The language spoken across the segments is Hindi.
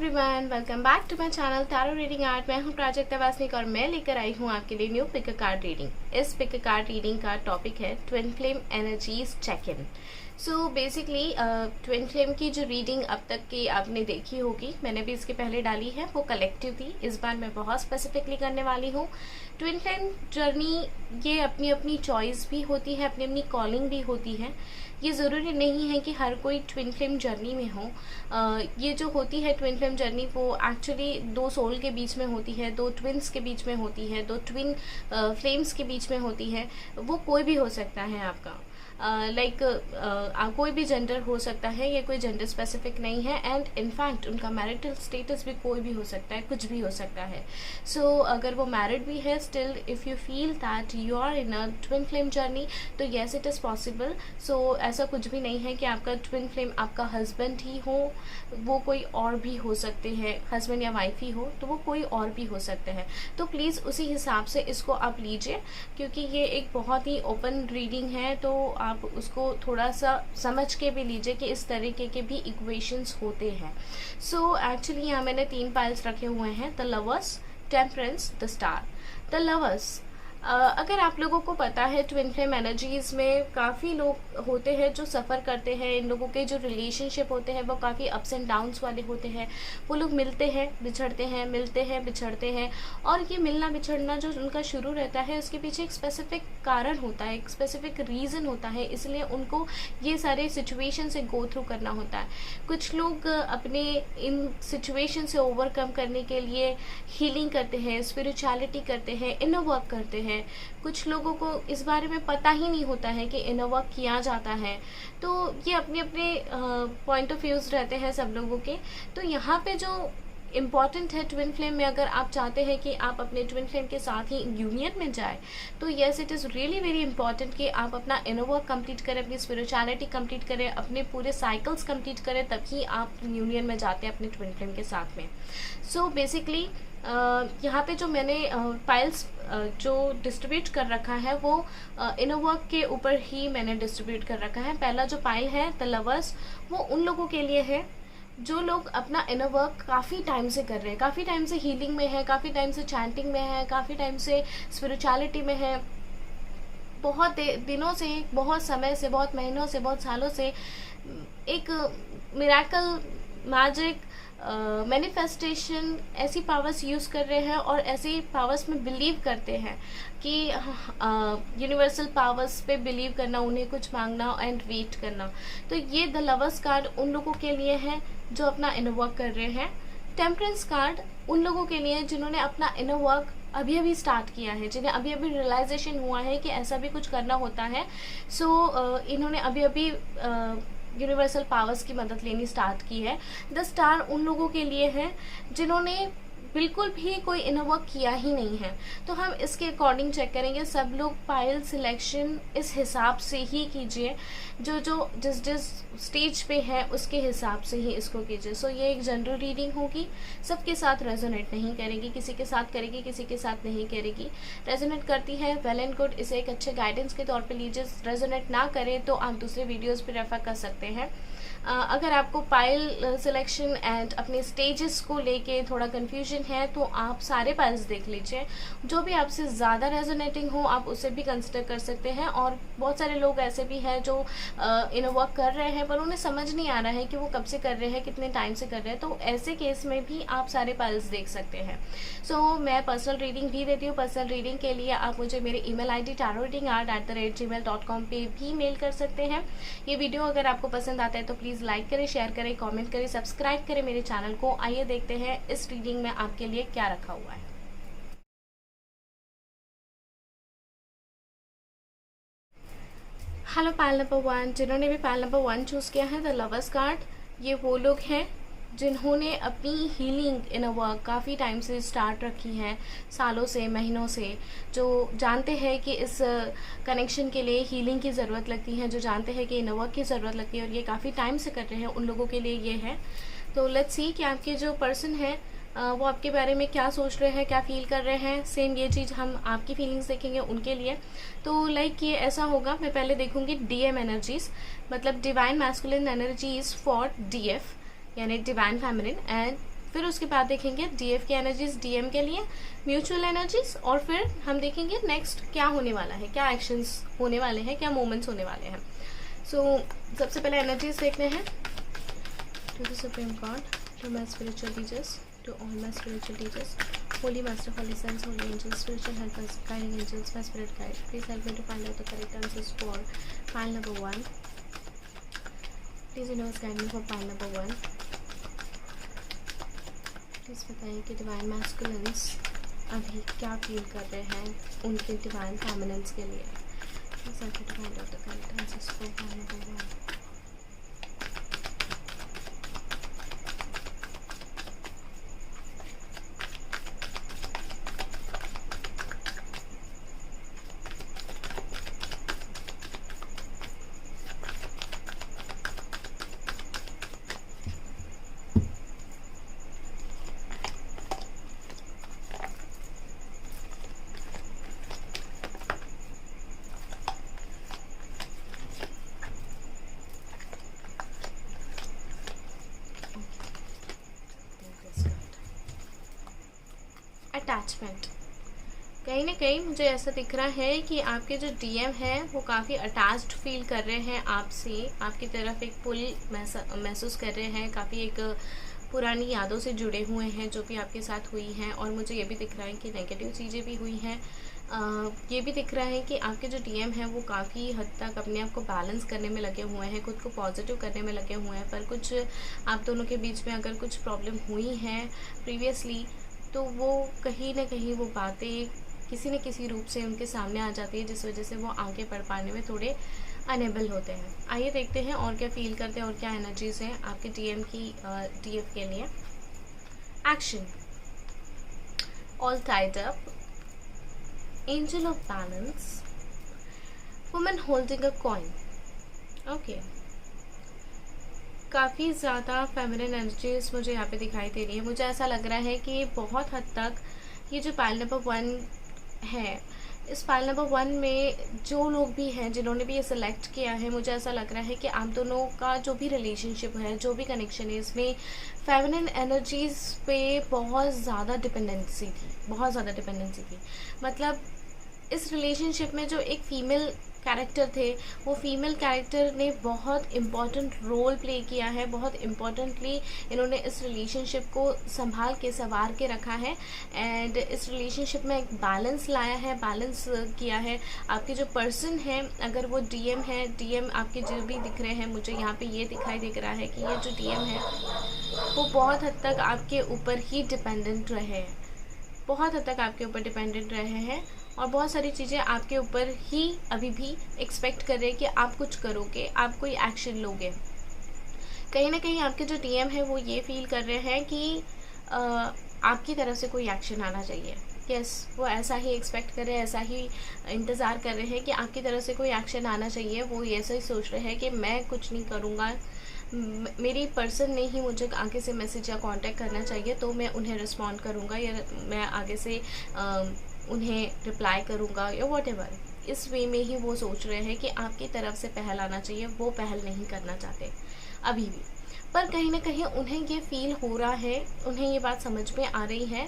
Everyone, welcome back to my channel tarot reading art. मैं हूं प्राजक्ता वासनिक और मैं लेकर आई हूं आपके लिए न्यू पिक कार्ड रीडिंग। इस पिक कार्ड रीडिंग का टॉपिक है twin flame energies check in. So basically twin flame की जो रीडिंग अब तक की आपने देखी होगी, मैंने भी इसके पहले डाली है, वो कलेक्टिव थी। इस बार मैं बहुत स्पेसिफिकली करने वाली हूँ। ट्विन फ्लेम जर्नी ये अपनी अपनी चॉइस भी होती है, अपनी अपनी कॉलिंग भी होती है। ये ज़रूरी नहीं है कि हर कोई ट्विन फ्लेम जर्नी में हो। ये जो होती है ट्विन फ्लेम जर्नी, वो एक्चुअली दो सोल के बीच में होती है, दो ट्विन्स के बीच में होती है, दो ट्विन फ्लेम्स के बीच में होती है। वो कोई भी हो सकता है आपका, कोई भी जेंडर हो सकता है, ये कोई जेंडर स्पेसिफिक नहीं है। एंड इनफैक्ट उनका मैरिटल स्टेटस भी कोई भी हो सकता है, कुछ भी हो सकता है। सो अगर वो मैरिड भी है, still if you feel that you are in a twin flame journey, तो yes it is possible. So ऐसा कुछ भी नहीं है कि आपका ट्विन फ्लेम आपका हस्बैंड ही हो, वो कोई और भी हो सकते हैं। हस्बैंड या वाइफ ही हो तो वो कोई और भी हो सकते हैं। तो प्लीज़ उसी हिसाब से इसको आप लीजिए, क्योंकि ये एक बहुत ही ओपन रीडिंग है। तो आप उसको थोड़ा सा समझ के भी लीजिए कि इस तरीके के भी इक्वेशंस होते हैं। सो एक्चुअली यहाँ मैंने 3 पाइल्स रखे हुए हैं, the lovers, temperance, the star. The lovers, अगर आप लोगों को पता है ट्विन फ्लेम एनर्जीज में काफ़ी लोग होते हैं जो सफ़र करते हैं। इन लोगों के जो रिलेशनशिप होते हैं वो काफ़ी अप्स एंड डाउन्स वाले होते हैं। वो लोग मिलते हैं, बिछड़ते हैं, मिलते हैं, बिछड़ते हैं। और ये मिलना बिछड़ना जो उनका शुरू रहता है, उसके पीछे एक स्पेसिफिक कारण होता है, एक स्पेसिफिक रीज़न होता है। इसलिए उनको ये सारे सिचुएशन से गो थ्रू करना होता है। कुछ लोग अपने इन सिचुएशन से ओवरकम करने के लिए हीलिंग करते हैं, स्पिरिचुअलिटी करते हैं, इनर वर्क करते हैं। कुछ लोगों को इस बारे में पता ही नहीं होता है कि इनर वर्क किया जाता है। तो ये अपने अपने पॉइंट ऑफ व्यूज रहते हैं सब लोगों के। तो यहाँ पे जो इम्पॉर्टेंट है ट्विन फ्लेम में, अगर आप चाहते हैं कि आप अपने ट्विन फ्लेम के साथ ही यूनियन में जाए, तो yes it is really very important कि आप अपना इनर वर्क कंप्लीट करें, अपनी स्पिरिचुअलिटी कंप्लीट करें, अपने पूरे साइकिल्स कंप्लीट करें, तभी आप यूनियन में जाते हैं अपने ट्विन फ्लेम के साथ में। सो बेसिकली यहाँ पे जो मैंने फाइल्स जो डिस्ट्रीब्यूट कर रखा है, वो इनर वर्क के ऊपर ही मैंने डिस्ट्रीब्यूट कर रखा है। पहला जो फाइल है द लवर्स, वो उन लोगों के लिए है जो लोग अपना इनर वर्क काफ़ी टाइम से कर रहे हैं, काफ़ी टाइम से हीलिंग में है, काफ़ी टाइम से चैंटिंग में है, काफ़ी टाइम से स्पिरिचुअलिटी में है। बहुत दिनों से, बहुत समय से, बहुत महीनों से, बहुत सालों से एक मिरेकल, मैजिक, मैनिफेस्टेशन, ऐसी पावर्स यूज़ कर रहे हैं और ऐसी पावर्स में बिलीव करते हैं कि यूनिवर्सल पावर्स पे बिलीव करना, उन्हें कुछ मांगना एंड वेट करना। तो ये द लवर्स कार्ड उन लोगों के लिए है जो अपना इनर वर्क कर रहे हैं। टेम्परेंस कार्ड उन लोगों के लिए जिन्होंने अपना इनर वर्क अभी अभी स्टार्ट किया है, जिन्हें अभी अभी रियलाइजेशन हुआ है कि ऐसा भी कुछ करना होता है। सो इन्होंने अभी अभी यूनिवर्सल पावर्स की मदद लेनी स्टार्ट की है। द स्टार उन लोगों के लिए है जिन्होंने बिल्कुल भी कोई इनर वर्क किया ही नहीं है। तो हम इसके अकॉर्डिंग चेक करेंगे। सब लोग पाइल सिलेक्शन इस हिसाब से ही कीजिए, जो जिस स्टेज पे है उसके हिसाब से ही इसको कीजिए। सो ये एक जनरल रीडिंग होगी, सबके साथ रेजोनेट नहीं करेगी, किसी के साथ करेगी, किसी के साथ नहीं करेगी। रेजोनेट करती है वेल एंड गुड, इसे एक अच्छे गाइडेंस के तौर पे लीजिए। रेजोनेट ना करे तो आप दूसरे वीडियोज़ पे रेफर कर सकते हैं। अगर आपको पाइल सिलेक्शन एंड अपने स्टेजेस को लेके थोड़ा कन्फ्यूजन है, तो आप सारे पाइल्स देख लीजिए। जो भी आपसे ज़्यादा रेजोनेटिंग हो आप उसे भी कंसिडर कर सकते हैं। और बहुत सारे लोग ऐसे भी हैं जो इनर वर्क कर रहे हैं पर उन्हें समझ नहीं आ रहा है कि वो कब से कर रहे हैं, कितने टाइम से कर रहे हैं। तो ऐसे केस में भी आप सारे पाइल्स देख सकते हैं। सो मैं पर्सनल रीडिंग भी देती हूँ। पर्सनल रीडिंग के लिए आप मुझे मेरे email ID tarotreadingart@gmail.com पे भी मेल कर सकते हैं। ये वीडियो अगर आपको पसंद आता है तो प्लीज़ लाइक करें, शेयर करें, कमेंट करें, सब्सक्राइब करें मेरे चैनल को। आइए देखते हैं इस रीडिंग में आपके लिए क्या रखा हुआ है। हेलो पाइल नंबर 1, जिन्होंने भी पाइल नंबर 1 चूज़ किया है द लवर्स कार्ड, ये वो लोग हैं जिन्होंने अपनी हीलिंग इनर वर्क काफ़ी टाइम से स्टार्ट रखी है, सालों से, महीनों से। जो जानते हैं कि इस कनेक्शन के लिए हीलिंग की ज़रूरत लगती है, जो जानते हैं कि इनर वर्क की ज़रूरत लगती है और ये काफ़ी टाइम से कर रहे हैं, उन लोगों के लिए ये है। तो लेट्स सी कि आपके जो पर्सन है वो आपके बारे में क्या सोच रहे हैं, क्या फील कर रहे हैं। सेम ये चीज़ हम आपकी फीलिंग्स देखेंगे उनके लिए। तो लाइक ये ऐसा होगा, मैं पहले देखूंगी DM एनर्जीज, मतलब divine masculine energies for DF, यानी डिवाइन फेमिनिन, एंड फिर उसके बाद देखेंगे DF की एनर्जीज DM के लिए, म्यूचुअल एनर्जीज, और फिर हम देखेंगे नेक्स्ट क्या होने वाला है, क्या एक्शंस होने वाले हैं, क्या मोमेंट्स होने वाले हैं। सो सबसे पहले एनर्जीज देखते हैं। To the supreme god, to my spiritual teachers, to all my spiritual teachers, holy master, holy saints, holy angels, spiritual helpers, guiding angels, my spirit guide, please help me to find out the correct answers for pile number 1. Please universe guide me for pile number 1. Please बताइए कि डिवाइन मैस्कुलिन्स अभी क्या फील कर रहे हैं उनके डिवाइन फेमिनिन्स के लिए। Please help me to find out the correct answers for pile number 1. Attachment, कहीं ना कहीं मुझे ऐसा दिख रहा है कि आपके जो DM है वो काफ़ी अटैच्ड फील कर रहे हैं आपसे, आपकी तरफ एक पुल महसूस कर रहे हैं, काफ़ी एक पुरानी यादों से जुड़े हुए हैं जो भी आपके साथ हुई हैं। और मुझे ये भी दिख रहा है कि नेगेटिव चीज़ें भी हुई हैं। ये भी दिख रहा है कि आपके जो DM है वो काफ़ी हद तक अपने आप को बैलेंस करने में लगे हुए हैं, खुद को पॉजिटिव करने में लगे हुए हैं। पर कुछ आप दोनों के बीच में अगर कुछ प्रॉब्लम हुई हैं प्रीवियसली, तो वो कहीं ना कहीं वो बातें किसी न किसी रूप से उनके सामने आ जाती है, जिस वजह से वो आगे बढ़ पाने में थोड़े अनेबल होते हैं। आइए देखते हैं और क्या फील करते हैं और क्या एनर्जीज हैं आपके DM की DF के लिए। Action, all tied up, angel of balance, woman holding a coin. Okay, काफ़ी ज़्यादा फेमिनिन एनर्जीज मुझे यहाँ पे दिखाई दे रही है। मुझे ऐसा लग रहा है कि बहुत हद तक ये जो पाइल नंबर 1 है, इस पाइल नंबर 1 में जो लोग भी हैं जिन्होंने भी ये सिलेक्ट किया है, मुझे ऐसा लग रहा है कि आप दोनों का जो भी रिलेशनशिप है, जो भी कनेक्शन है, इसमें फेमिनिन एनर्जीज पे बहुत ज़्यादा डिपेंडेंसी थी, बहुत ज़्यादा डिपेंडेंसी थी। मतलब इस रिलेशनशिप में जो एक फ़ीमेल कैरेक्टर थे, वो फीमेल कैरेक्टर ने बहुत इम्पॉर्टेंट रोल प्ले किया है, बहुत इम्पॉर्टेंटली इन्होंने इस रिलेशनशिप को संभाल के संवार के रखा है एंड इस रिलेशनशिप में एक बैलेंस लाया है, बैलेंस किया है। आपके जो पर्सन है, अगर वो DM है, DM आपके जो भी दिख रहे हैं, मुझे यहाँ पे ये दिखाई दे रहा है कि ये जो DM है वो बहुत हद तक आपके ऊपर ही डिपेंडेंट रहे हैं, बहुत हद तक आपके ऊपर डिपेंडेंट रहे हैं और बहुत सारी चीज़ें आपके ऊपर ही अभी भी एक्सपेक्ट कर रहे हैं कि आप कुछ करोगे, आप कोई एक्शन लोगे। कहीं ना कहीं आपके जो DM है वो ये फील कर रहे हैं कि आपकी तरफ से कोई एक्शन आना चाहिए। यस, वो ऐसा ही एक्सपेक्ट कर रहे हैं, ऐसा ही इंतज़ार कर रहे हैं कि आपकी तरफ से कोई एक्शन आना चाहिए। वो ऐसा ही सोच रहे हैं कि मैं कुछ नहीं करूँगा, मेरी पर्सन ने ही मुझे आगे से मैसेज या कांटेक्ट करना चाहिए तो मैं उन्हें रिस्पॉन्ड करूँगा या मैं आगे से उन्हें रिप्लाई करूँगा या व्हाटएवर। इस वे में ही वो सोच रहे हैं कि आपकी तरफ से पहल आना चाहिए, वो पहल नहीं करना चाहते अभी भी। पर कहीं ना कहीं उन्हें ये फील हो रहा है, उन्हें ये बात समझ में आ रही है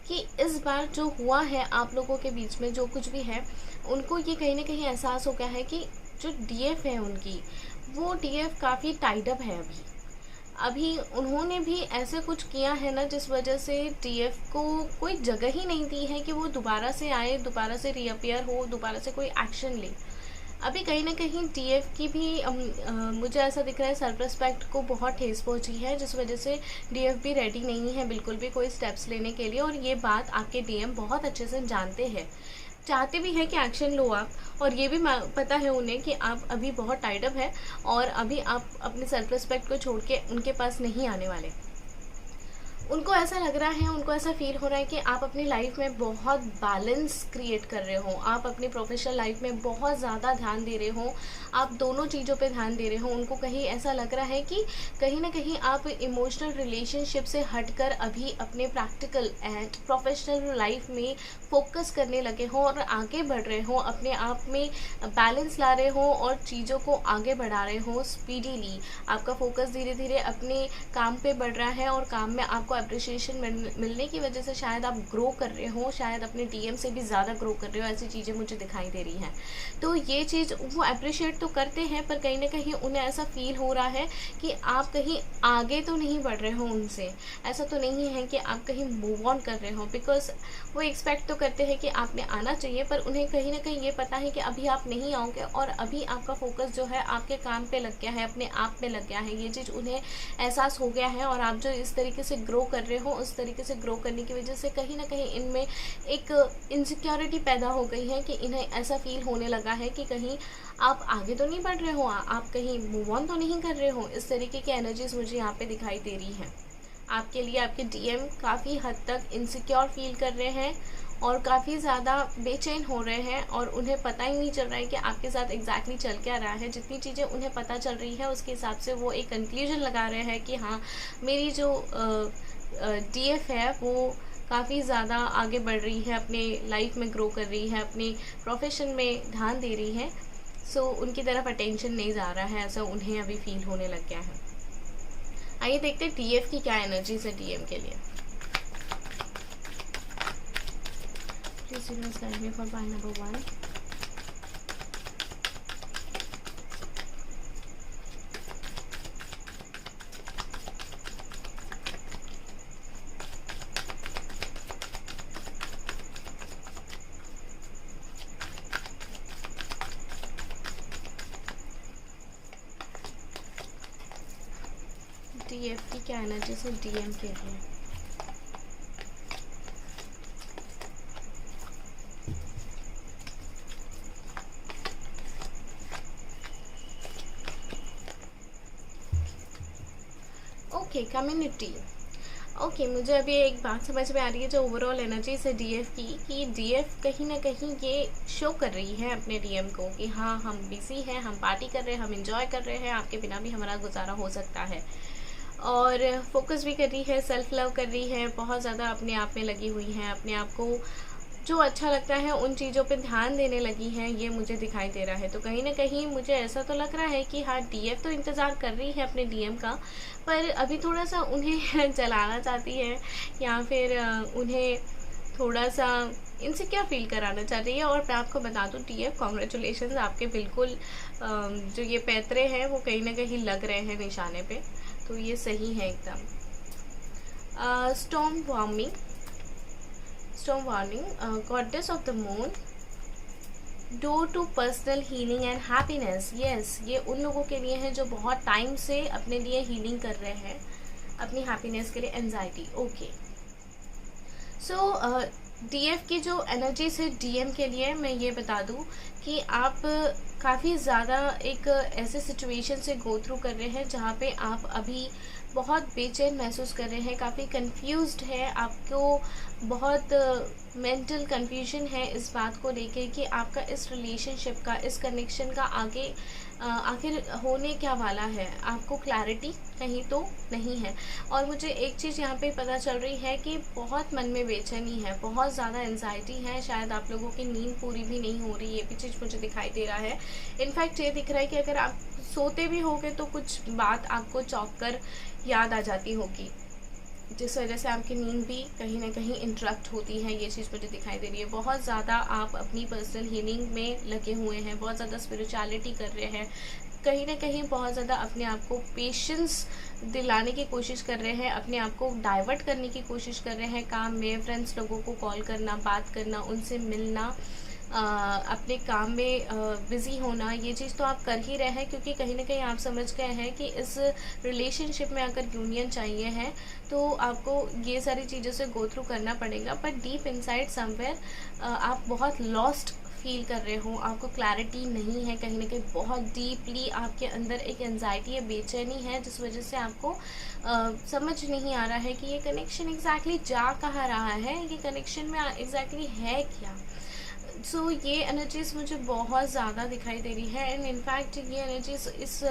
कि इस बार जो हुआ है आप लोगों के बीच में, जो कुछ भी है, उनको ये कहीं ना कहीं एहसास हो गया है कि जो DF है उनकी, वो DF काफ़ी टाइड अप है अभी उन्होंने भी ऐसे कुछ किया है ना जिस वजह से DF को कोई जगह ही नहीं दी है कि वो दोबारा से आए, दोबारा से रीअपियर हो, दोबारा से कोई एक्शन ले। अभी कहीं ना कहीं DF की भी मुझे ऐसा दिख रहा है सेल्फ रिस्पेक्ट को बहुत ठेस पहुंची है, जिस वजह से DF भी रेडी नहीं है बिल्कुल भी कोई स्टेप्स लेने के लिए। और ये बात आपके DM बहुत अच्छे से जानते हैं, चाहते भी हैं कि एक्शन लो आप, और ये भी पता है उन्हें कि आप अभी बहुत टाइड अप है और अभी आप अपने सेल्फ रिस्पेक्ट को छोड़ के उनके पास नहीं आने वाले। उनको ऐसा लग रहा है, उनको ऐसा फील हो रहा है कि आप अपनी लाइफ में बहुत बैलेंस क्रिएट कर रहे हो, आप अपनी प्रोफेशनल लाइफ में बहुत ज़्यादा ध्यान दे रहे हो, आप दोनों चीज़ों पे ध्यान दे रहे हो। उनको कहीं ऐसा लग रहा है कि कहीं ना कहीं आप इमोशनल रिलेशनशिप से हटकर अभी अपने प्रैक्टिकल एंड प्रोफेशनल लाइफ में फोकस करने लगे हो और आगे बढ़ रहे हो, अपने आप में बैलेंस ला रहे हो और चीज़ों को आगे बढ़ा रहे हो स्पीडीली। आपका फोकस धीरे धीरे अपने काम पे बढ़ रहा है और काम में आपको आपको अप्रिशिएशन मिलने की वजह से शायद आप ग्रो कर रहे हो, शायद अपने डीएम से भी ज़्यादा ग्रो कर रहे हो, ऐसी चीज़ें मुझे दिखाई दे रही हैं। तो ये चीज़ वो अप्रिशिएट तो करते हैं, पर कहीं ना कहीं उन्हें ऐसा फील हो रहा है कि आप कहीं आगे तो नहीं बढ़ रहे हो उनसे, ऐसा तो नहीं है कि आप कहीं मूव ऑन कर रहे हो, बिकॉज वो एक्सपेक्ट तो करते हैं कि आपने आना चाहिए, पर उन्हें कहीं ना कहीं ये पता है कि अभी आप नहीं आओगे और अभी आपका फोकस जो है आपके काम पे लग गया है, अपने आप पे लग गया है। ये चीज़ उन्हें एहसास हो गया है और आप जो इस तरीके से ग्रो कर रहे हो, उस तरीके से ग्रो करने की वजह से कहीं ना कहीं इनमें एक इनसिक्योरिटी पैदा हो गई है कि इन्हें ऐसा फील होने लगा है कि कहीं आप आगे तो नहीं बढ़ रहे हो, आप कहीं मूव ऑन तो नहीं कर रहे हो। इस तरीके की एनर्जीज मुझे यहाँ पे दिखाई दे रही हैं। आपके लिए आपके डीएम काफ़ी हद तक इनसिक्योर फील कर रहे हैं और काफ़ी ज़्यादा बेचैन हो रहे हैं और उन्हें पता ही नहीं चल रहा है कि आपके साथ एग्जैक्टली चल क्या रहा है। जितनी चीज़ें उन्हें पता चल रही है उसके हिसाब से वो एक कंक्लूजन लगा रहे हैं कि हाँ, मेरी जो डीएफ है वो काफ़ी ज़्यादा आगे बढ़ रही है, अपने लाइफ में ग्रो कर रही है, अपने प्रोफेशन में ध्यान दे रही है। सो उनकी तरफ अटेंशन नहीं जा रहा है, ऐसा उन्हें अभी फील होने लग गया है। आइए देखते हैं डीएफ की क्या एनर्जीज है डीएम के लिए। Please guide me for point number 1। DF की क्या एनर्जी से डीएम के लिए। Okay, community. ओके, मुझे अभी एक बात समझ में आ रही है जो ओवरऑल एनर्जी है डीएफ की, कि डीएफ कहीं ना कहीं ये शो कर रही है अपने डीएम को कि हाँ, हम बिजी हैं, हम पार्टी कर रहे हैं, हम इंजॉय कर रहे हैं, आपके बिना भी हमारा गुजारा हो सकता है। और फोकस भी कर रही है, सेल्फ लव कर रही है, बहुत ज़्यादा अपने आप में लगी हुई हैं, अपने आप को जो अच्छा लगता है उन चीज़ों पे ध्यान देने लगी हैं, ये मुझे दिखाई दे रहा है। तो कहीं ना कहीं मुझे ऐसा तो लग रहा है कि हाँ, डीएफ तो इंतज़ार कर रही है अपने डीएम का, पर अभी थोड़ा सा उन्हें जलाना चाहती है या फिर उन्हें थोड़ा सा इनसिक्योर फील कराना चाह रही है। और मैं आपको बता दूँ डीएफ, कॉन्ग्रेचुलेशन, आपके बिल्कुल जो ये पैतरे हैं वो कहीं ना कहीं लग रहे हैं निशाने पे, तो ये सही है एकदम। Storm warning, goddess of the moon, door to personal healing and happiness. Yes, ये उन लोगों के लिए है जो बहुत टाइम से अपने लिए हीलिंग कर रहे हैं, अपनी हैप्पीनेस के लिए, एंजाइटी। ओके, सो डीएफ की जो एनर्जीज है डीएम के लिए, मैं ये बता दूं कि आप काफ़ी ज़्यादा एक ऐसे सिचुएशन से गो थ्रू कर रहे हैं जहाँ पे आप अभी बहुत बेचैन महसूस कर रहे हैं, काफ़ी कंफ्यूज्ड है, आपको बहुत मेंटल कंफ्यूजन है इस बात को लेके कि आपका इस रिलेशनशिप का, इस कनेक्शन का आगे आखिर होने क्या वाला है। आपको क्लैरिटी कहीं तो नहीं है। और मुझे एक चीज़ यहाँ पे पता चल रही है कि बहुत मन में बेचैनी है, बहुत ज़्यादा एंजाइटी है, शायद आप लोगों की नींद पूरी भी नहीं हो रही, ये भी चीज़ मुझे दिखाई दे रहा है। इनफैक्ट ये दिख रहा है कि अगर आप सोते भी होगे तो कुछ बात आपको चौंक कर याद आ जाती होगी, जिस वजह से आपकी नींद भी कहीं ना कहीं इंटरप्ट होती है। ये चीज़ मुझे दिखाई दे रही है। बहुत ज़्यादा आप अपनी पर्सनल हीलिंग में लगे हुए हैं, बहुत ज़्यादा स्पिरिचुअलिटी कर रहे हैं, कहीं ना कहीं बहुत ज़्यादा अपने आप को पेशेंस दिलाने की कोशिश कर रहे हैं, अपने आप को डाइवर्ट करने की कोशिश कर रहे हैं काम में, फ्रेंड्स लोगों को कॉल करना, बात करना, उनसे मिलना, अपने काम में बिज़ी होना, ये चीज़ तो आप कर ही रहे हैं, क्योंकि कहीं ना कहीं आप समझ गए हैं कि इस रिलेशनशिप में अगर यूनियन चाहिए है तो आपको ये सारी चीज़ों से गो थ्रू करना पड़ेगा। पर डीप इनसाइड समवेयर आप बहुत लॉस्ट फील कर रहे हो, आपको क्लैरिटी नहीं है, कहीं ना कहीं बहुत डीपली आपके अंदर एक एंजाइटी है, बेचैनी है, जिस वजह से आपको समझ नहीं आ रहा है कि ये कनेक्शन एग्जैक्टली जा कहाँ रहा है, ये कनेक्शन में एग्जैक्टली है क्या। सो ये एनर्जीज मुझे बहुत ज़्यादा दिखाई दे रही है। एंड इनफैक्ट ये एनर्जीज इस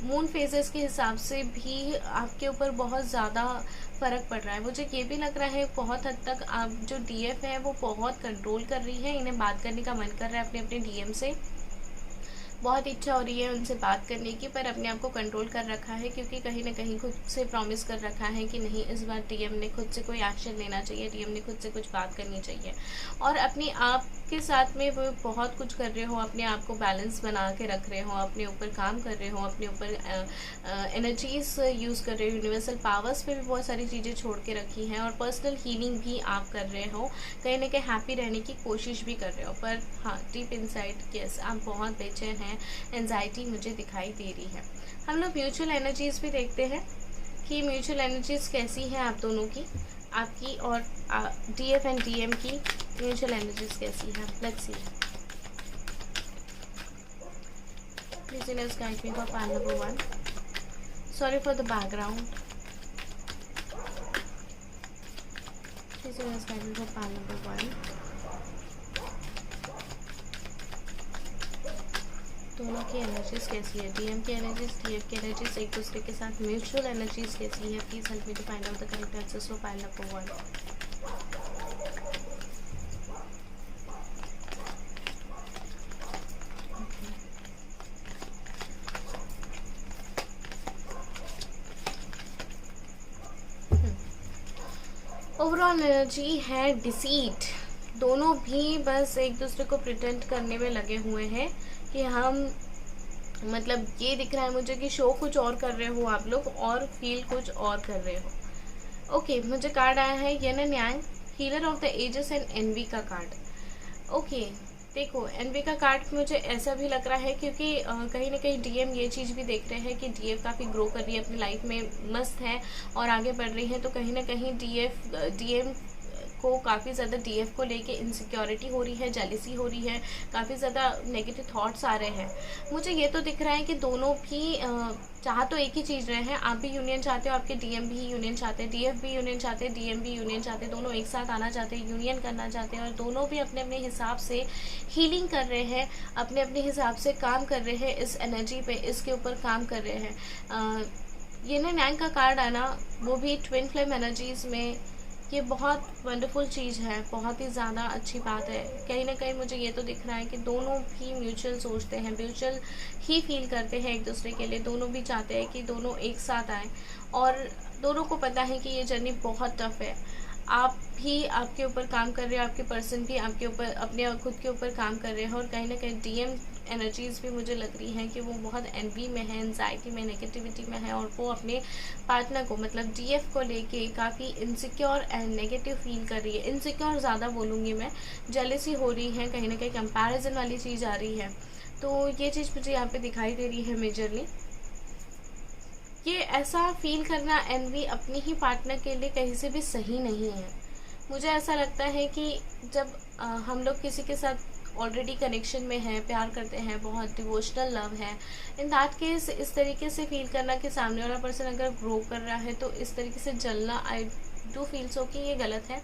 मून फेजेस के हिसाब से भी आपके ऊपर बहुत ज़्यादा फ़र्क पड़ रहा है। मुझे ये भी लग रहा है बहुत हद तक आप जो डीएफ है वो बहुत कंट्रोल कर रही है, इन्हें बात करने का मन कर रहा है अपने अपने डीएम से, बहुत इच्छा हो रही है उनसे बात करने की, पर अपने आप को कंट्रोल कर रखा है, क्योंकि कहीं ना कहीं खुद से प्रॉमिस कर रखा है कि नहीं, इस बार डीएम ने खुद से कोई एक्शन लेना चाहिए, डीएम ने खुद से कुछ बात करनी चाहिए। और अपने आप के साथ में वो बहुत कुछ कर रहे हो, अपने आप को बैलेंस बना के रख रहे हो, अपने ऊपर काम कर रहे हो, अपने ऊपर एनर्जीज यूज़ कर रहे हो, यूनिवर्सल पावर्स पे भी बहुत सारी चीज़ें छोड़ के रखी हैं, और पर्सनल हीलिंग भी आप कर रहे हो, कहीं ना कहीं हैप्पी रहने की कोशिश भी कर रहे हो। पर हाँ, डीप इनसाइड यस, आप बहुत बेचैन हैं, एंजाइटी मुझे दिखाई दे रही है। हम लोग म्यूचुअल एनर्जीज भी देखते हैं कि म्यूचुअल एनर्जीज कैसी है आप दोनों की, आपकी और डीएफ एंड डीएम की म्यूचुअल एनर्जीज कैसी है। Let's see. Please universe guide me for part number 1। Sorry for the background. Please universe guide me for part number 1। दोनों की एनर्जीज कैसी है, डीएम की एनर्जीज, डीएफ की एनर्जीज, एक दूसरे के साथ म्यूचुअल एनर्जीज कैसी है। Please help me to find out the correct answers for pile number 1। Overall energy है डिसीट। दोनों भी बस एक दूसरे को प्रिटेंड करने में लगे हुए हैं कि हम, मतलब ये दिख रहा है मुझे कि शो कुछ और कर रहे हो आप लोग और फील कुछ और कर रहे हो। ओके, मुझे कार्ड आया है yin and yang, healer of the ages and envy का कार्ड। ओके, देखो एनवी का कार्ड मुझे ऐसा भी लग रहा है, क्योंकि कहीं ना कहीं डीएम ये चीज़ भी देख रहे हैं कि डीएफ काफ़ी ग्रो कर रही है अपनी लाइफ में, मस्त है और आगे बढ़ रही है, तो कहीं ना कहीं डीएम को काफ़ी ज़्यादा डीएफ को लेके इनसिक्योरिटी हो रही है, जेलिसी हो रही है, काफ़ी ज़्यादा नेगेटिव थॉट्स आ रहे हैं। मुझे ये तो दिख रहा है कि दोनों भी चाह तो एक ही चीज़ रहे हैं, आप भी यूनियन चाहते हो, आपके डीएम भी यूनियन चाहते हैं, डीएफ भी यूनियन चाहते हैं, डीएम भी यूनियन चाहते हैं, दोनों एक साथ आना चाहते हैं, यूनियन करना चाहते हैं, और दोनों भी अपने अपने हिसाब से हीलिंग कर रहे हैं, अपने अपने हिसाब से काम कर रहे हैं, इस एनर्जी पे, इसके ऊपर काम कर रहे हैं। ये ना नैंग का कार्ड आना, वो भी ट्विन फ्लेम एनर्जीज में, ये बहुत वंडरफुल चीज़ है, बहुत ही ज़्यादा अच्छी बात है। कहीं ना कहीं मुझे ये तो दिख रहा है कि दोनों भी म्यूचुअल सोचते हैं, म्यूचुअल ही फील करते हैं एक दूसरे के लिए, दोनों भी चाहते हैं कि दोनों एक साथ आएँ, और दोनों को पता है कि ये जर्नी बहुत टफ है। आप भी आपके ऊपर काम कर रहे हो, आपके पर्सन भी आपके ऊपर, अपने खुद के ऊपर काम कर रहे हैं, और कहीं ना कहीं डीएम एनर्जीज़ भी मुझे लग रही हैं कि वो बहुत एनवी में है, एंजाइटी में, नेगेटिविटी में है, और वो अपने पार्टनर को, मतलब डीएफ को लेके काफ़ी इनसिक्योर एंड नेगेटिव फील कर रही है। इनसिक्योर ज़्यादा बोलूँगी मैं, जेलसी हो रही है, कहीं ना कहीं कंपैरिजन वाली चीज़ आ रही है, तो ये चीज़ मुझे यहाँ पे दिखाई दे रही है मेजरली। ये ऐसा फील करना एनवी अपने ही पार्टनर के लिए कहीं से भी सही नहीं है। मुझे ऐसा लगता है कि जब हम लोग किसी के साथ ऑलरेडी कनेक्शन में हैं, प्यार करते हैं, बहुत डिवोशनल लव है, इन दैट केस इस तरीके से फील करना कि सामने वाला पर्सन अगर ग्रो कर रहा है तो इस तरीके से जलना, आई डू फील सो कि ये गलत है।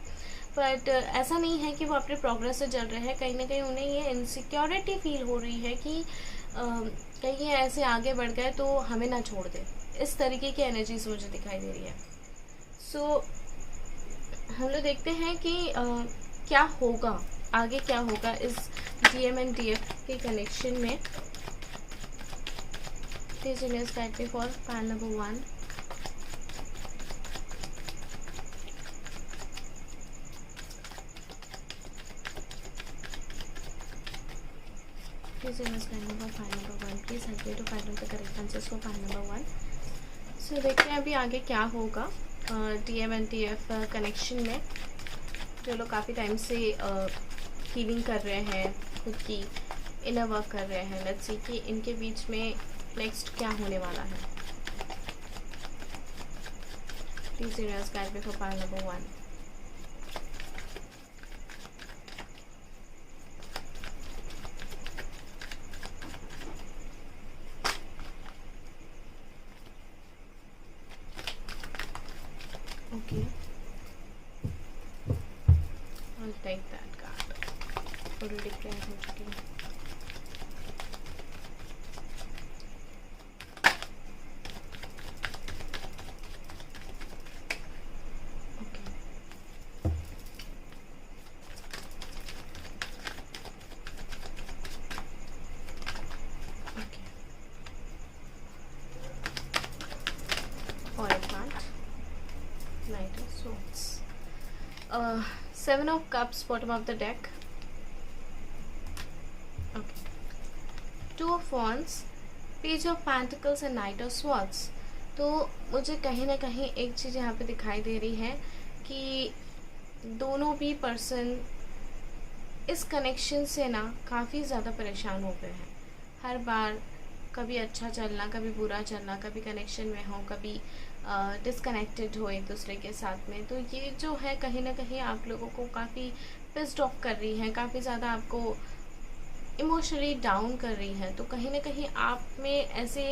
बट ऐसा नहीं है कि वो अपने प्रोग्रेस से जल रहे हैं, कहीं ना कहीं उन्हें ये इनसिक्योरिटी फील हो रही है कि कहीं ऐसे आगे बढ़ गए तो हमें ना छोड़ दे, इस तरीके की एनर्जीज मुझे दिखाई दे रही है। सो हम लोग देखते हैं कि क्या होगा आगे, क्या होगा इस डीएम एंड डीएफ के कनेक्शन में। Please universe guide me for pile number 1। Please understand number file number 1. Please help me to find out the correct answers for file number 1. So देखते हैं अभी आगे क्या होगा डीएम एंड डीएफ कनेक्शन में। जो लोग काफ़ी टाइम से हीलिंग कर रहे हैं, खुद की इनर वर्क कर रहे हैं, लेट्स सी कि इनके बीच में नेक्स्ट क्या होने वाला है। Please universe guide me for file number 1। Okay, I'll take that card. Already prayer हो चुकी है। Okay. 7 of Cups, bottom of the deck. Okay. 2 of Wands, Page of Pentacles and Knight of Swords. तो मुझे कहीं ना कहीं एक चीज़ यहाँ पे दिखाई दे रही है कि दोनों भी पर्सन इस कनेक्शन से ना काफ़ी ज़्यादा परेशान हो गए हैं. हर बार कभी अच्छा चलना, कभी बुरा चलना, कभी कनेक्शन में हो, कभी डिसकनेक्टेड हो एक दूसरे के साथ में. तो ये जो है कहीं ना कहीं आप लोगों को काफ़ी पिस्ड ऑफ कर रही है, काफ़ी ज़्यादा आपको इमोशनली डाउन कर रही है. तो कहीं ना कहीं आप में ऐसे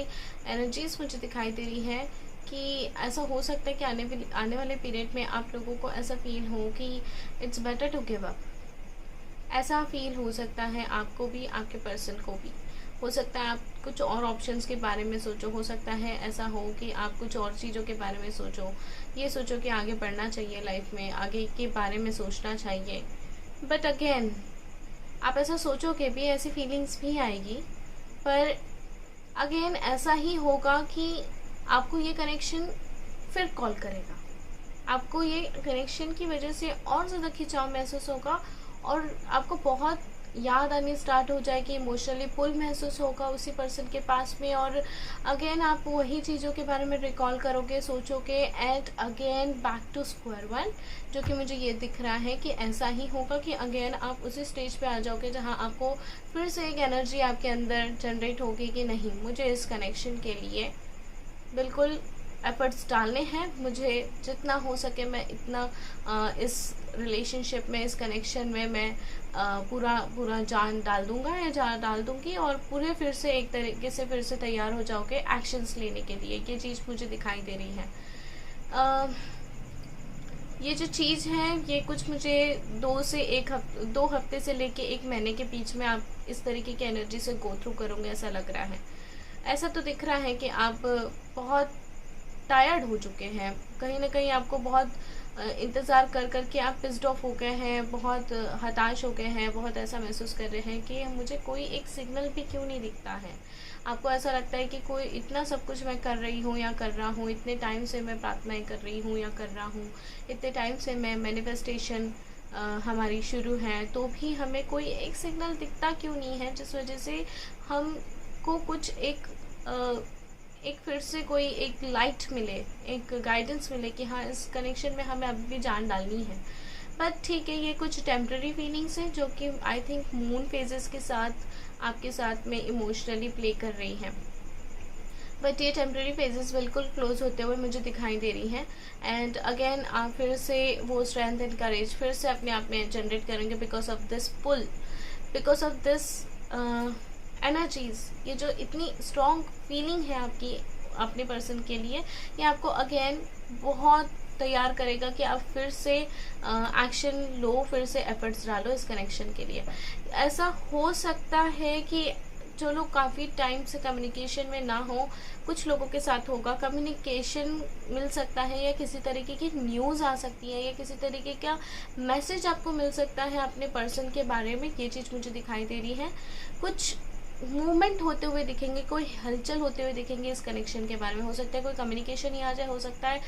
एनर्जीज मुझे दिखाई दे रही है कि ऐसा हो सकता है कि आने वाले पीरियड में आप लोगों को ऐसा फील हो कि it's better to give up. ऐसा फील हो सकता है आपको भी, आपके पर्सन को भी. हो सकता है आप कुछ और ऑप्शंस के बारे में सोचो. हो सकता है ऐसा हो कि आप कुछ और चीज़ों के बारे में सोचो. ये सोचो कि आगे बढ़ना चाहिए लाइफ में, आगे के बारे में सोचना चाहिए. बट अगेन आप ऐसा सोचोगे भी, ऐसी फीलिंग्स भी आएगी, पर अगेन ऐसा ही होगा कि आपको ये कनेक्शन फिर कॉल करेगा. आपको ये कनेक्शन की वजह से और ज़्यादा खिंचाव महसूस होगा और आपको बहुत याद आनी स्टार्ट हो जाएगी, इमोशनली पुल महसूस होगा उसी पर्सन के पास में. और अगेन आप वही चीज़ों के बारे में रिकॉल करोगे, सोचोगे, and again back to square one. जो कि मुझे ये दिख रहा है कि ऐसा ही होगा कि अगेन आप उसी स्टेज पे आ जाओगे जहाँ आपको फिर से एक एनर्जी आपके अंदर जनरेट होगी कि नहीं, मुझे इस कनेक्शन के लिए बिल्कुल एफर्ट्स डालने हैं. मुझे जितना हो सके मैं इतना इस रिलेशनशिप में, इस कनेक्शन में मैं पूरा जान डाल दूंगा या जान डाल दूंगी और पूरे फिर से एक तरीके से फिर से तैयार हो जाओगे एक्शंस लेने के लिए. ये चीज़ मुझे दिखाई दे रही है. ये जो चीज़ है ये कुछ मुझे 2 हफ्ते से लेके 1 महीने के बीच में आप इस तरीके की एनर्जी से गो थ्रू करोगे ऐसा लग रहा है. ऐसा तो दिख रहा है कि आप बहुत टायर्ड हो चुके हैं. कहीं ना कहीं आपको बहुत इंतज़ार कर कर के आप पिस्ड ऑफ हो गए हैं, बहुत हताश हो गए हैं, बहुत ऐसा महसूस कर रहे हैं कि मुझे कोई एक सिग्नल भी क्यों नहीं दिखता है. आपको ऐसा लगता है कि कोई इतना सब कुछ मैं कर रही हूँ या कर रहा हूँ, इतने टाइम से मैं प्रार्थनाएं कर रही हूँ या कर रहा हूँ, इतने टाइम से मैं मैनिफेस्टेशन हमारी शुरू है, तो भी हमें कोई एक सिग्नल दिखता क्यों नहीं है, जिस वजह से हमको कुछ एक फिर से कोई एक लाइट मिले, एक गाइडेंस मिले कि हाँ इस कनेक्शन में हमें अभी भी जान डालनी है. बट ठीक है, ये कुछ टेम्प्रेरी फीलिंग्स हैं जो कि आई थिंक मून फेजेस के साथ आपके साथ में इमोशनली प्ले कर रही हैं. बट ये टेम्प्रेरी फेजेस बिल्कुल क्लोज होते हुए मुझे दिखाई दे रही हैं. एंड अगेन आप फिर से वो स्ट्रेंथ एंड करेज फिर से अपने आप में जनरेट करेंगे because of this pull, because of this energies. ये जो इतनी स्ट्रॉन्ग फीलिंग है आपकी अपने पर्सन के लिए, ये आपको अगेन बहुत तैयार करेगा कि आप फिर से एक्शन लो, फिर से एफर्ट्स डालो इस कनेक्शन के लिए. ऐसा हो सकता है कि जो लोग काफ़ी टाइम से कम्युनिकेशन में ना हो, कुछ लोगों के साथ होगा, कम्युनिकेशन मिल सकता है या किसी तरीके की न्यूज़ आ सकती है या किसी तरीके का मैसेज आपको मिल सकता है अपने पर्सन के बारे में. ये चीज़ मुझे दिखाई दे रही है. कुछ मूवमेंट होते हुए दिखेंगे, कोई हलचल होते हुए दिखेंगे इस कनेक्शन के बारे में. हो सकता है कोई कम्युनिकेशन ही आ जाए, हो सकता है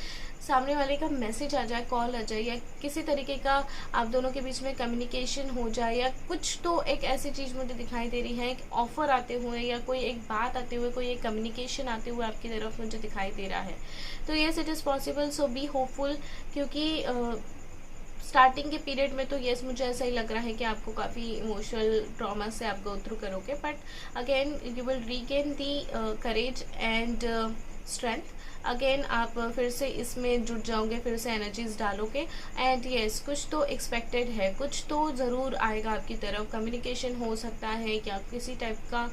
सामने वाले का मैसेज आ जाए, कॉल आ जाए, या किसी तरीके का आप दोनों के बीच में कम्युनिकेशन हो जाए, या कुछ तो एक ऐसी चीज़ मुझे दिखाई दे रही है, एक ऑफर आते हुए या कोई एक बात आते हुए, कोई एक कम्युनिकेशन आते हुए आपकी तरफ मुझे दिखाई दे रहा है. तो yes, it is possible. So be hopeful, क्योंकि स्टार्टिंग के पीरियड में तो येस मुझे ऐसा ही लग रहा है कि आपको काफ़ी इमोशनल ट्रॉमा से आप गो थ्रू करोगे. But again you will regain the courage and strength. Again आप फिर से इसमें जुट जाओगे, फिर से एनर्जीज डालोगे. एंड येस, कुछ तो एक्सपेक्टेड है, कुछ तो ज़रूर आएगा आपकी तरफ. कम्युनिकेशन हो सकता है या किसी टाइप का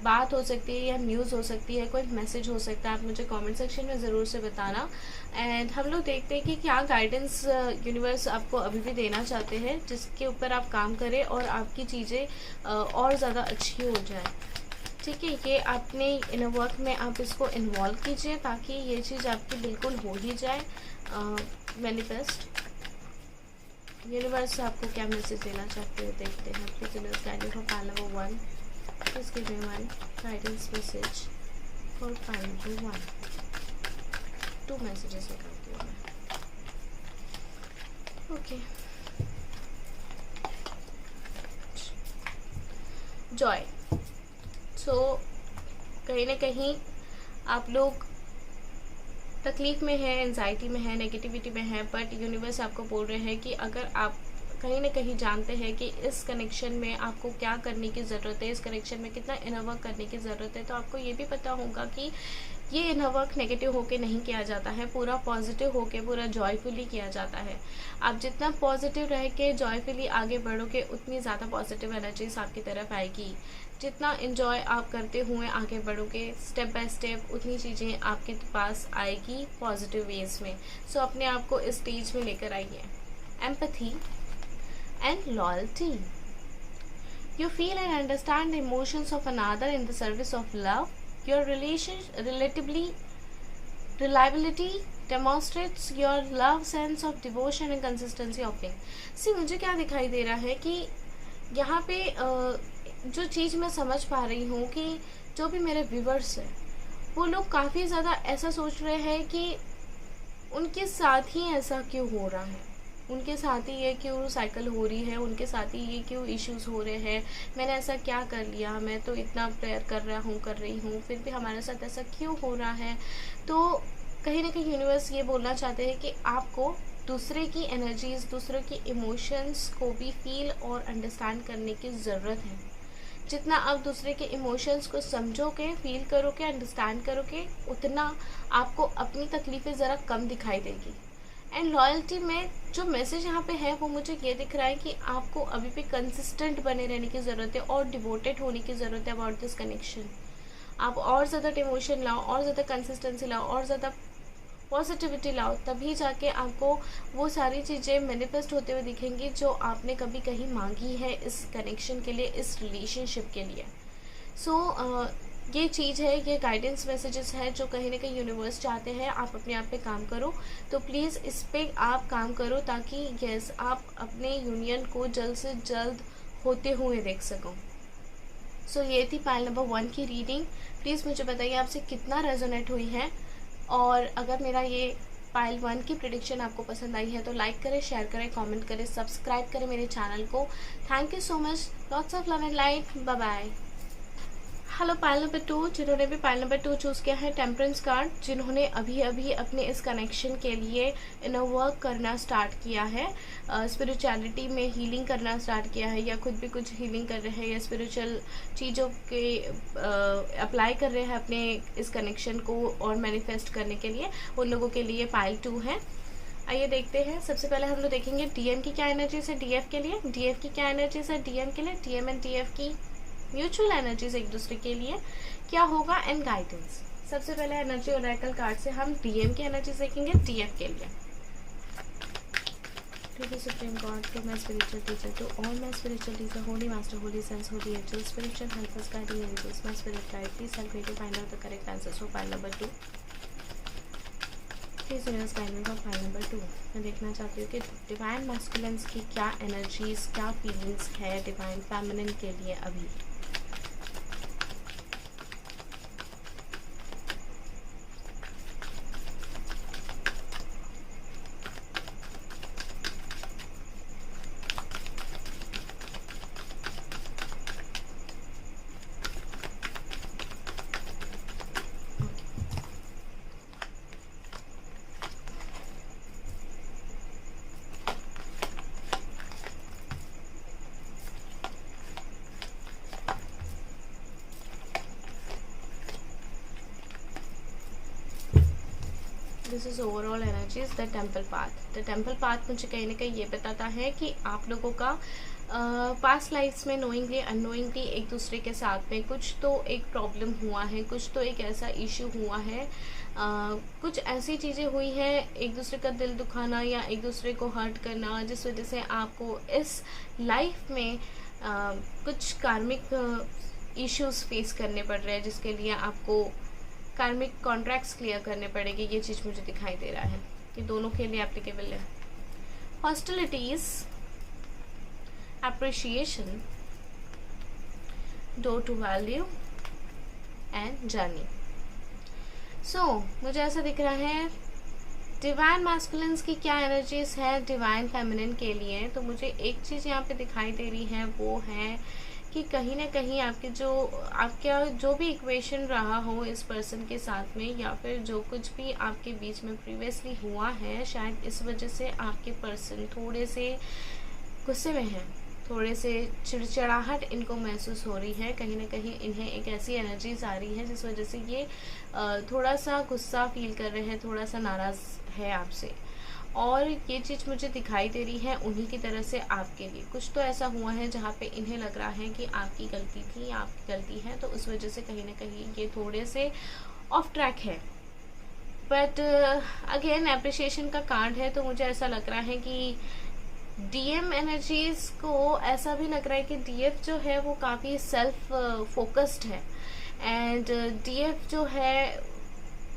बात हो सकती है या न्यूज़ हो सकती है, कोई मैसेज हो सकता है. आप मुझे कमेंट सेक्शन में ज़रूर से बताना. एंड हम लोग देखते हैं कि क्या गाइडेंस यूनिवर्स आपको अभी भी देना चाहते हैं, जिसके ऊपर आप काम करें और आपकी चीज़ें और ज़्यादा अच्छी हो जाए. ठीक है, ये आपने इन वर्क में आप इसको इन्वॉल्व कीजिए ताकि ये चीज़ आपकी बिल्कुल हो ही जाए मैनिफेस्ट. यूनिवर्स आपको क्या मैसेज देना चाहते हैं देखते हैं. Please universe guidance for pile number 1. Please give me one guidance message for pile number 1. 2 messages निकालती हूँ मैं. Okay, Joy. सो कहीं ना कहीं आप लोग तकलीफ में है, एंजाइटी में है, नेगेटिविटी में है, बट यूनिवर्स आपको बोल रहे हैं कि अगर आप कहीं ना कहीं जानते हैं कि इस कनेक्शन में आपको क्या करने की ज़रूरत है, इस कनेक्शन में कितना इनर वर्क करने की ज़रूरत है, तो आपको ये भी पता होगा कि ये इनर वर्क नेगेटिव होके नहीं किया जाता है, पूरा पॉजिटिव होके, पूरा जॉयफुली किया जाता है। आप जितना पॉजिटिव रह के जॉयफुली आगे बढ़ोगे, उतनी ज़्यादा पॉजिटिव एनर्जीज आपकी तरफ आएगी। जितना इन्जॉय आप करते हुए आगे बढ़ोगे स्टेप बाय स्टेप, उतनी चीज़ें आपके पास आएगी पॉजिटिव वेज में। सो अपने आप को इस स्टेज में लेकर आइए। Empathy and loyalty. You feel and understand the emotions of another in the service of love. Your reliability demonstrates your love, sense of devotion and consistency of being. See, मुझे क्या दिखाई दे रहा है कि यहाँ पे जो चीज़ मैं समझ पा रही हूँ कि जो भी मेरे व्यूवर्स हैं वो लोग काफ़ी ज़्यादा ऐसा सोच रहे हैं कि उनके साथ ही ऐसा क्यों हो रहा है, उनके साथ ही ये क्यों साइकिल हो रही है, उनके साथ ही ये क्यों इश्यूज हो रहे हैं, मैंने ऐसा क्या कर लिया, मैं तो इतना प्रेयर कर रही हूँ फिर भी हमारे साथ ऐसा क्यों हो रहा है। तो कहीं ना कहीं यूनिवर्स ये बोलना चाहते हैं कि आपको दूसरे की एनर्जीज, दूसरों की इमोशंस को भी फील और अंडरस्टैंड करने की ज़रूरत है। जितना आप दूसरे के इमोशंस को समझोगे, फील करोगे, अंडरस्टैंड करोगे, उतना आपको अपनी तकलीफ़ें ज़रा कम दिखाई देगी। एंड लॉयल्टी में जो मैसेज यहाँ पे है वो मुझे ये दिख रहा है कि आपको अभी भी कंसिस्टेंट बने रहने की ज़रूरत है और डिवोटेड होने की ज़रूरत है अबाउट दिस कनेक्शन। आप और ज़्यादा डिवोशन लाओ, और ज़्यादा कंसिस्टेंसी लाओ, और ज़्यादा पॉजिटिविटी लाओ, तभी जाके आपको वो सारी चीज़ें मैनिफेस्ट होते हुए दिखेंगी जो आपने कभी कहीं मांगी है इस कनेक्शन के लिए, इस रिलेशनशिप के लिए। सो ये चीज़ है, ये गाइडेंस मैसेजेस है जो कहीं ना कहीं यूनिवर्स चाहते हैं आप अपने आप पे काम करो। तो प्लीज़ इस पे आप काम करो ताकि यस आप अपने यूनियन को जल्द से जल्द होते हुए देख सको। सो ये थी पाइल नंबर 1 की रीडिंग। प्लीज़ मुझे बताइए आपसे कितना रेजोनेट हुई है, और अगर मेरा ये पाइल 1 की प्रेडिक्शन आपको पसंद आई है तो लाइक करें, शेयर करें, कमेंट करें, सब्सक्राइब करें मेरे चैनल को। Thank you so much, lots of love and light, bye bye. Hello pile number 2, जिन्होंने भी पाइल नंबर 2 चूज़ किया है, टेम्परेंस कार्ड, जिन्होंने अभी अभी अपने इस कनेक्शन के लिए इनर वर्क करना स्टार्ट किया है, स्पिरिचुअलिटी में हीलिंग करना स्टार्ट किया है, या खुद भी कुछ हीलिंग कर रहे हैं, या स्पिरिचुअल चीज़ों के अप्लाई कर रहे हैं अपने इस कनेक्शन को और मैनिफेस्ट करने के लिए, उन लोगों के लिए पाइल 2 है। आइए देखते हैं। सबसे पहले हम लोग देखेंगे डीएम की क्या एनर्जीज है डीएफ के लिए, डीएफ की क्या एनर्जीज है डीएम के लिए, डीएम एंड डीएफ की म्यूचुअल एनर्जीज एक दूसरे के लिए क्या होगा, एंड गाइडेंस। सबसे पहले एनर्जी ओरेकल कार्ड से हम डीएम की एनर्जीज देखेंगे डीएफ के लिए। To the Supreme God, to my spiritual teacher, to all my spiritual teacher, Holy Master, Holy Sense, Holy Angels, spiritual helpers, guiding angels, my spirit guide, please help me to find out the correct answers for pile number 2. Please universe guide me for pile number 2। मैं देखना चाहती हूँ कि डिवाइन मैस्कुलिन्स की क्या एनर्जीज, क्या फीलिंग्स है डिवाइन फेमिनिन के लिए अभी। This is overall energies the temple path. The temple path मुझे कहीं ना कहीं ये बताता है कि आप लोगों का पास्ट लाइफ्स में नोइंगली अननोइंगली एक दूसरे के साथ में कुछ तो एक प्रॉब्लम हुआ है, कुछ तो एक ऐसा इश्यू हुआ है, कुछ ऐसी चीज़ें हुई हैं, एक दूसरे का दिल दुखाना या एक दूसरे को हर्ट करना, जिस वजह से आपको इस लाइफ में कुछ कार्मिक इश्यूज फेस करने पड़ रहे हैं, जिसके लिए आपको कार्मिक कॉन्ट्रैक्ट्स क्लियर करने पड़ेंगे। ये चीज़ मुझे दिखाई दे रहा है कि दोनों के लिए एप्लीकेबल है। Hostilities, appreciation, door to value and journey। सो मुझे ऐसा दिख रहा है डिवाइन मैस्कुलिन्स की क्या एनर्जीज है डिवाइन फेमिनिन के लिए, तो मुझे एक चीज़ यहाँ पे दिखाई दे रही है, वो है कि कहीं ना कहीं आपका जो भी इक्वेशन रहा हो इस पर्सन के साथ में, या फिर जो कुछ भी आपके बीच में प्रीवियसली हुआ है, शायद इस वजह से आपके पर्सन थोड़े से गुस्से में हैं, थोड़े से चिड़चिड़ाहट इनको महसूस हो रही है। कहीं ना कहीं इन्हें एक ऐसी एनर्जीज आ रही है जिस वजह से ये थोड़ा सा गुस्सा फील कर रहे हैं, थोड़ा सा नाराज़ है आपसे। और ये चीज़ मुझे दिखाई दे रही है उन्हीं की तरह से आपके लिए कुछ तो ऐसा हुआ है जहाँ पे इन्हें लग रहा है कि आपकी गलती थी, आपकी गलती है, तो उस वजह से कहीं ना कहीं ये थोड़े से ऑफ ट्रैक है। बट अगेन अप्रिशिएशन का कार्ड है, तो मुझे ऐसा लग रहा है कि डीएम एनर्जीज को ऐसा भी लग रहा है कि डीएफ जो है वो काफ़ी सेल्फ फोकस्ड है। एंड डीएफ जो है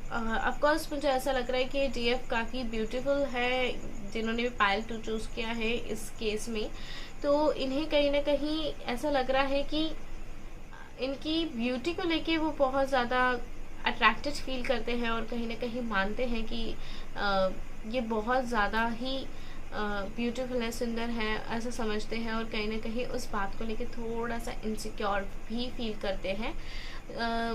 ऑफ कोर्स मुझे ऐसा लग रहा है कि डीएफ काफ़ी ब्यूटीफुल है, जिन्होंने भी पायल 2 चूज़ किया है इस केस में। तो इन्हें कहीं ना कहीं ऐसा लग रहा है कि इनकी ब्यूटी को लेके वो बहुत ज़्यादा अट्रैक्टेड फील करते हैं और कहीं ना कहीं मानते हैं कि ये बहुत ज़्यादा ही ब्यूटीफुल है, सुंदर है, ऐसा समझते हैं। और कहीं ना कहीं उस बात को लेके थोड़ा सा इनसिक्योर भी फील करते हैं।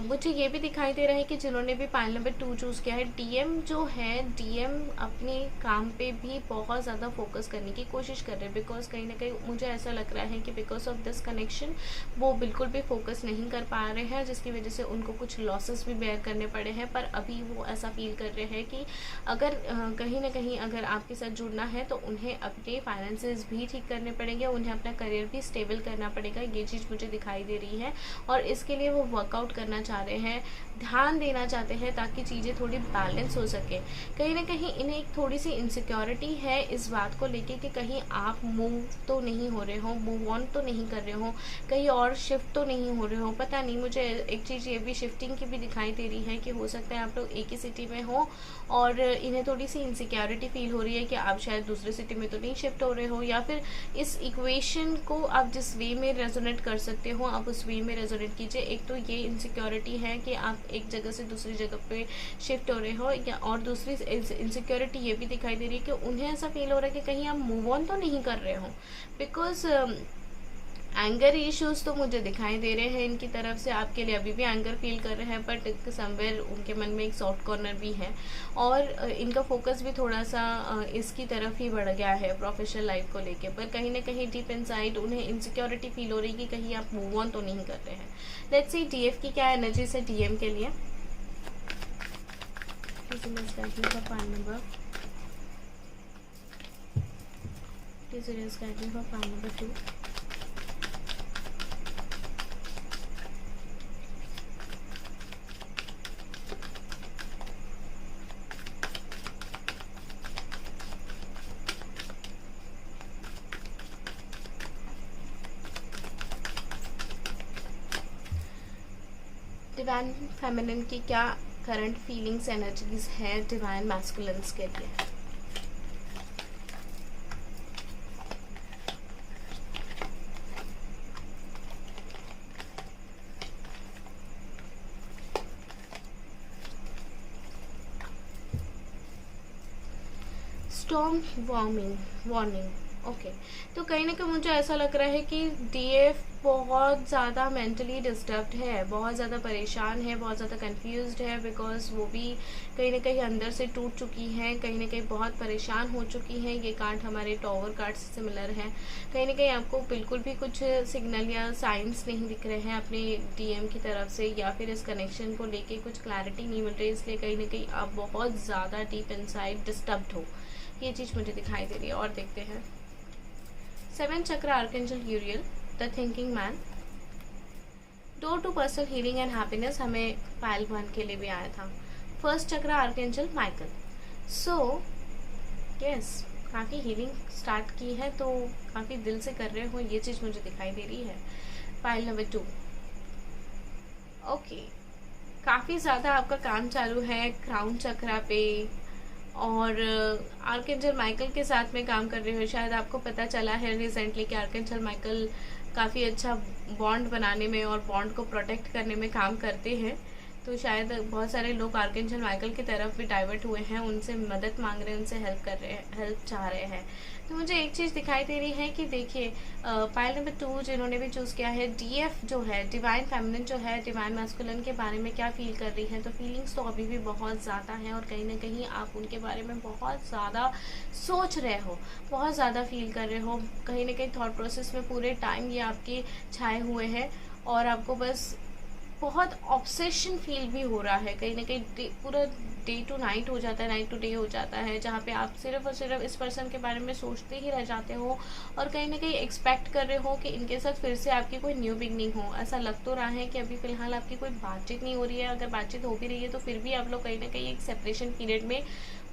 मुझे ये भी दिखाई दे रहा है कि जिन्होंने भी पाइल नंबर 2 चूज़ किया है, डीएम जो है, डीएम अपने काम पे भी बहुत ज़्यादा फोकस करने की कोशिश कर रहे हैं। बिकॉज कहीं ना कहीं मुझे ऐसा लग रहा है कि बिकॉज ऑफ दिस कनेक्शन वो बिल्कुल भी फोकस नहीं कर पा रहे हैं, जिसकी वजह से उनको कुछ लॉसेस भी बेयर करने पड़े हैं। पर अभी वो ऐसा फील कर रहे हैं कि अगर कहीं ना कहीं अगर आपके साथ जुड़ना है तो उन्हें अपने फाइनेंसेस भी ठीक करने पड़ेंगे, उन्हें अपना करियर भी स्टेबल करना पड़ेगा। ये चीज़ मुझे दिखाई दे रही है और इसके लिए वो वर्कआउट करना चाह रहे हैं, ध्यान देना चाहते हैं ताकि चीज़ें थोड़ी बैलेंस हो सके। कहीं ना कहीं इन्हें एक थोड़ी सी इनसिक्योरिटी है इस बात को लेके कि कहीं आप मूव तो नहीं हो रहे हो, मूव ऑन तो नहीं कर रहे हो, कहीं और शिफ्ट तो नहीं हो रहे हो। पता नहीं, मुझे एक चीज़ ये भी शिफ्टिंग की भी दिखाई दे रही है कि हो सकता है आप लोग एक ही सिटी में हो और इन्हें थोड़ी सी इनसिक्योरिटी फील हो रही है कि आप शायद दूसरे सिटी में तो नहीं शिफ्ट हो रहे हो, या फिर इस इक्वेशन को आप जिस वे में रेजोनेट कर सकते हो आप उस वे में रेजोनेट कीजिए। एक तो ये इनसिक्योरिटी है कि आप एक जगह से दूसरी जगह पे शिफ्ट हो रहे हो, या और दूसरी इनसिक्योरिटी ये भी दिखाई दे रही है कि उन्हें ऐसा फील हो रहा है कि कहीं आप मूव ऑन तो नहीं कर रहे हो। बिकॉज एंगर इश्यूज तो मुझे दिखाई दे रहे हैं इनकी तरफ से, आपके लिए अभी भी एंगर फील कर रहे हैं, बट समवेयर उनके मन में एक सॉफ्ट कॉर्नर भी है और इनका फोकस भी थोड़ा सा इसकी तरफ ही बढ़ गया है प्रोफेशनल लाइफ को लेके। पर कहीं ना कहीं डीप इनसाइड उन्हें इनसिक्योरिटी फील हो रही है कि कहीं आप मूव ऑन तो नहीं कर रहे हैं। लेट्स सी डीएफ की क्या एनर्जी है डीएम के लिए। नंबर 2। डिवाइन फेमिनिन की क्या करंट फीलिंग्स एनर्जीज है डिवाइन मैस्कुलिन्स के लिए। Storm warning. ओके, तो कहीं ना कहीं मुझे ऐसा लग रहा है कि डीएफ बहुत ज़्यादा मेंटली डिस्टर्ब्ड है, बहुत ज़्यादा परेशान है, बहुत ज़्यादा कंफ्यूज्ड है। बिकॉज वो भी कहीं ना कहीं अंदर से टूट चुकी हैं, कहीं ना कहीं बहुत परेशान हो चुकी हैं। ये कार्ड हमारे टॉवर कार्ड से सिमिलर है। कहीं ना कहीं आपको बिल्कुल भी कुछ सिग्नल या साइंस नहीं दिख रहे हैं अपने डीएम की तरफ से, या फिर इस कनेक्शन को लेके कुछ क्लैरिटी नहीं मिल रही, इसलिए कहीं ना कहीं आप बहुत ज़्यादा डीप इनसाइड डिस्टर्ब्ड हो। ये चीज़ मुझे दिखाई दे रही है। और देखते हैं 7 चक्र archangel Uriel, the thinking man, door to personal healing and happiness, हमें पाइल 1 के लिए भी आया था। फर्स्ट चक्र आर्कएंजल माइकल। सो यस, काफ़ी हीलिंग स्टार्ट की है, तो काफ़ी दिल से कर रहे हो, ये चीज़ मुझे दिखाई दे रही है। Pile number 2। ओके, काफ़ी ज़्यादा आपका काम चालू है क्राउन चक्रा पे और आर्कएंजल माइकल के साथ में काम कर रहे हो। शायद आपको पता चला है रिसेंटली कि आर्कएंजल माइकल काफ़ी अच्छा बॉन्ड बनाने में और बॉन्ड को प्रोटेक्ट करने में काम करते हैं। तो शायद बहुत सारे लोग आर्कएंजल माइकल की तरफ भी डाइवर्ट हुए हैं, उनसे मदद मांग रहे हैं, उनसे हेल्प कर रहे हैं, हेल्प चाह रहे हैं। तो मुझे एक चीज़ दिखाई दे रही है कि देखिए पाइल नंबर 2 जिन्होंने भी चूज़ किया है, डीएफ जो है डिवाइन फेमिनिन जो है डिवाइन मैस्कुलिन के बारे में क्या फील कर रही है, तो फीलिंग्स तो अभी भी बहुत ज़्यादा हैं और कहीं ना कहीं आप उनके बारे में बहुत ज़्यादा सोच रहे हो, बहुत ज़्यादा फील कर रहे हो, कहीं ना कहीं थॉट प्रोसेस में पूरे टाइम ये आपके छाए हुए हैं और आपको बस बहुत ऑब्सेशन फील भी हो रहा है, कहीं ना कहीं पूरा डे टू नाइट हो जाता है, नाइट टू डे हो जाता है, जहाँ पे आप सिर्फ और सिर्फ इस पर्सन के बारे में सोचते ही रह जाते हो और कहीं ना कहीं एक्सपेक्ट कर रहे हो कि इनके साथ फिर से आपकी कोई न्यू बिगनिंग हो। ऐसा लग तो रहा है कि अभी फिलहाल आपकी कोई बातचीत नहीं हो रही है, अगर बातचीत हो भी रही है तो फिर भी आप लोग कहीं ना कहीं एक सेपरेशन पीरियड में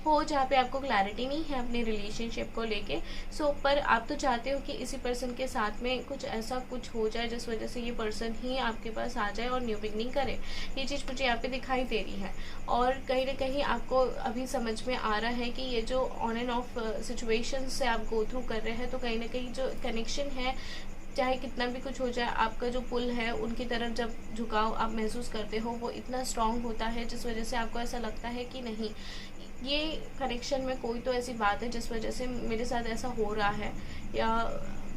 हो जहाँ पे आपको क्लैरिटी नहीं है अपनी रिलेशनशिप को लेके। सो पर आप तो चाहते हो कि इसी पर्सन के साथ में कुछ ऐसा कुछ हो जाए जिस वजह से ये पर्सन ही आपके पास आ जाए और न्यू बिगनिंग करे। ये चीज़ मुझे यहाँ पे दिखाई दे रही है और कहीं ना कहीं आपको अभी समझ में आ रहा है कि ये जो ऑन एंड ऑफ सिचुएशन से आप गो थ्रू कर रहे हैं, तो कहीं ना कहीं जो कनेक्शन है, चाहे कितना भी कुछ हो जाए, आपका जो पुल है उनकी तरफ जब झुकाव आप महसूस करते हो वो इतना स्ट्रांग होता है जिस वजह से आपको ऐसा लगता है कि नहीं, ये कनेक्शन में कोई तो ऐसी बात है जिस वजह से मेरे साथ ऐसा हो रहा है, या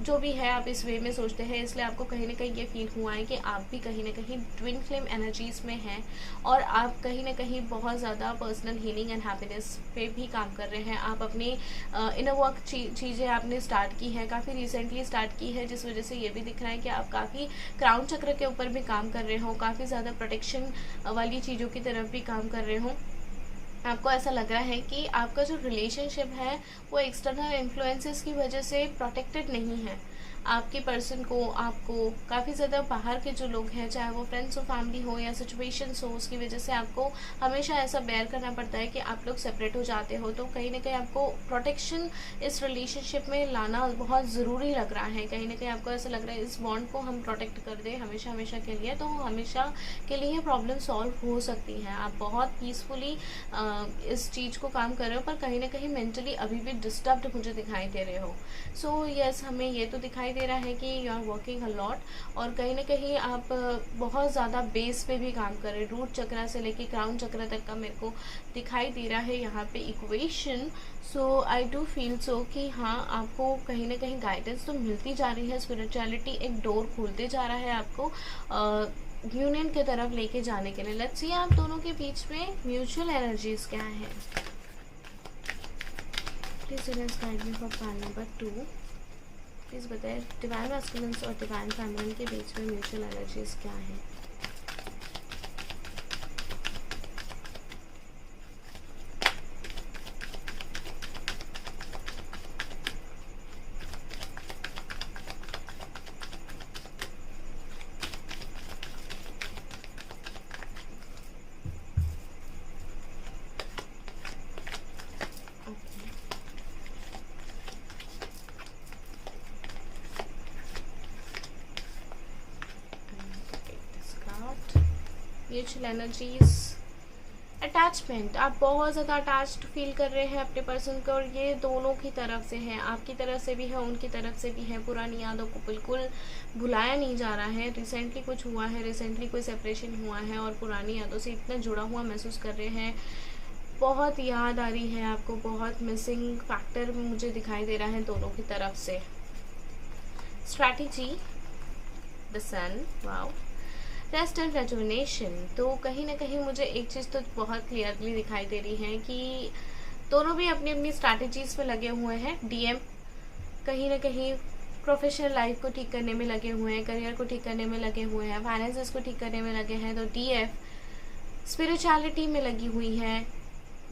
जो भी है आप इस वे में सोचते हैं। इसलिए आपको कहीं ना कहीं ये फील हुआ है कि आप भी कहीं ना कहीं ट्विन फ्लेम एनर्जीज़ में हैं और आप कहीं ना कहीं बहुत ज़्यादा पर्सनल हीलिंग एंड हैप्पीनेस पे भी काम कर रहे हैं। आप अपनी इनर वर्क चीज़ें आपने स्टार्ट की है, काफ़ी रिसेंटली स्टार्ट की है, जिस वजह से ये भी दिख रहा है कि आप काफ़ी क्राउन चक्र के ऊपर भी काम कर रहे हो, काफ़ी ज़्यादा प्रोटेक्शन वाली चीज़ों की तरफ भी काम कर रहे हो। आपको ऐसा लग रहा है कि आपका जो रिलेशनशिप है वो एक्सटर्नल इन्फ्लुएंसेस की वजह से प्रोटेक्टेड नहीं है। आपके पर्सन को, आपको काफ़ी ज़्यादा बाहर के जो लोग हैं, चाहे वो फ्रेंड्स हो, फैमिली हो या सिचुएशंस हो, उसकी वजह से आपको हमेशा ऐसा बेयर करना पड़ता है कि आप लोग सेपरेट हो जाते हो। तो कहीं ना कहीं आपको प्रोटेक्शन इस रिलेशनशिप में लाना बहुत ज़रूरी लग रहा है। कहीं ना कहीं आपको ऐसा लग रहा है इस बॉन्ड को हम प्रोटेक्ट कर दें हमेशा हमेशा के लिए, तो हमेशा के लिए प्रॉब्लम सॉल्व हो सकती है। आप बहुत पीसफुली इस चीज़ को काम कर रहे हो, पर कहीं ना कहीं मेंटली अभी भी डिस्टर्ब्ड मुझे दिखाई दे रहे हो। सो यस, हमें ये तो दिखाई दे रहा है कि you are working a lot और कहीं ना कहीं आप बहुत ज़्यादा बेस पे भी काम कर रहे हैं। रूट चक्र से लेके क्राउन चक्र तक का मेरे को दिखाई दे रहा है यहाँ पे equation. So I do feel so कि हाँ, आपको कहीं ना कहीं गाइडेंस तो मिलती जा रही है, स्पिरिचुअलिटी एक डोर खोलते जा रहा है आपको यूनियन की तरफ लेके जाने के लिए। लेट्स सी आप दोनों के बीच में म्यूचुअल एनर्जीज क्या है। Please guide me for pile number 2। Please बताएं डिवाइन मैस्कुलिन और डिवाइन फेमिनिन के बीच में म्यूचुअल एनर्जीज क्या है। म्यूचुअल एनर्जीज, अटैचमेंट, आप बहुत ज़्यादा अटैच्ड फील कर रहे हैं अपने पर्सन को और ये दोनों की तरफ से है, आपकी तरफ से भी है, उनकी तरफ से भी है। पुरानी यादों को बिल्कुल भुलाया नहीं जा रहा है। रिसेंटली कुछ हुआ है, रिसेंटली कोई सेपरेशन हुआ है और पुरानी यादों से इतना जुड़ा हुआ महसूस कर रहे हैं। बहुत याद आ रही है आपको, बहुत मिसिंग फैक्टर मुझे दिखाई दे रहा है दोनों की तरफ से। Strategy, the sun, wow, rest and rejuvenation. तो कहीं ना कहीं मुझे एक चीज़ तो बहुत क्लियरली दिखाई दे रही है कि दोनों भी अपनी अपनी स्ट्रैटेजीज पे लगे हुए हैं। डीएम कहीं ना कहीं प्रोफेशनल लाइफ को ठीक करने में लगे हुए हैं, करियर को ठीक करने में लगे हुए हैं, फाइनेंसेस को ठीक करने में लगे हैं। तो डीएफ स्पिरिचुअलिटी में लगी हुई है,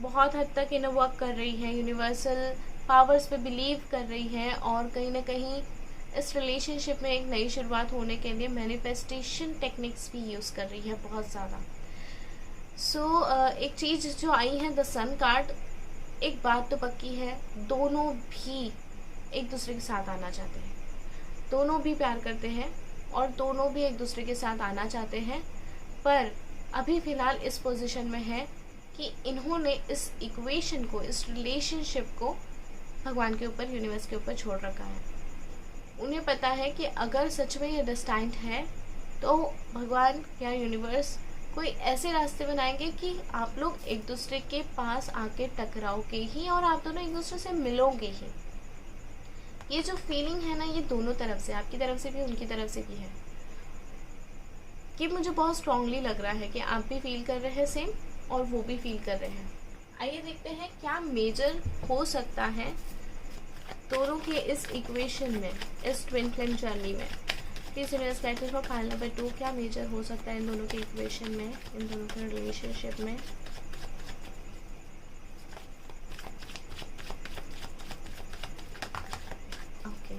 बहुत हद तक इनर वर्क कर रही है, यूनिवर्सल पावर्स पे बिलीव कर रही है और कहीं ना कहीं इस रिलेशनशिप में एक नई शुरुआत होने के लिए मैनिफेस्टेशन टेक्निक्स भी यूज़ कर रही है बहुत ज़्यादा। सो एक चीज़ जो आई है द सन कार्ड, एक बात तो पक्की है, दोनों भी एक दूसरे के साथ आना चाहते हैं, दोनों भी प्यार करते हैं और दोनों भी एक दूसरे के साथ आना चाहते हैं, पर अभी फ़िलहाल इस पोजीशन में है कि इन्होंने इस इक्वेशन को, इस रिलेशनशिप को भगवान के ऊपर, यूनिवर्स के ऊपर छोड़ रखा है। उन्हें पता है कि अगर सच में ये डेस्टाइन्ड है तो भगवान या यूनिवर्स कोई ऐसे रास्ते बनाएंगे कि आप लोग एक दूसरे के पास आके टकराओगे ही और आप दोनों एक दूसरे से मिलोगे ही। ये जो फीलिंग है ना, ये दोनों तरफ से, आपकी तरफ से भी उनकी तरफ से भी है। कि मुझे बहुत स्ट्रांगली लग रहा है कि आप भी फील कर रहे हैं सेम और वो भी फील कर रहे हैं। आइए देखते हैं क्या मेजर हो सकता है दोनों के इस इक्वेशन में, इस ट्विन फ्लेम जर्नी में। प्लीज मेरा स्लाइड फॉर फाइल नंबर 2, क्या मेजर हो सकता है इन दोनों के इक्वेशन में, इन दोनों के रिलेशनशिप में। Okay,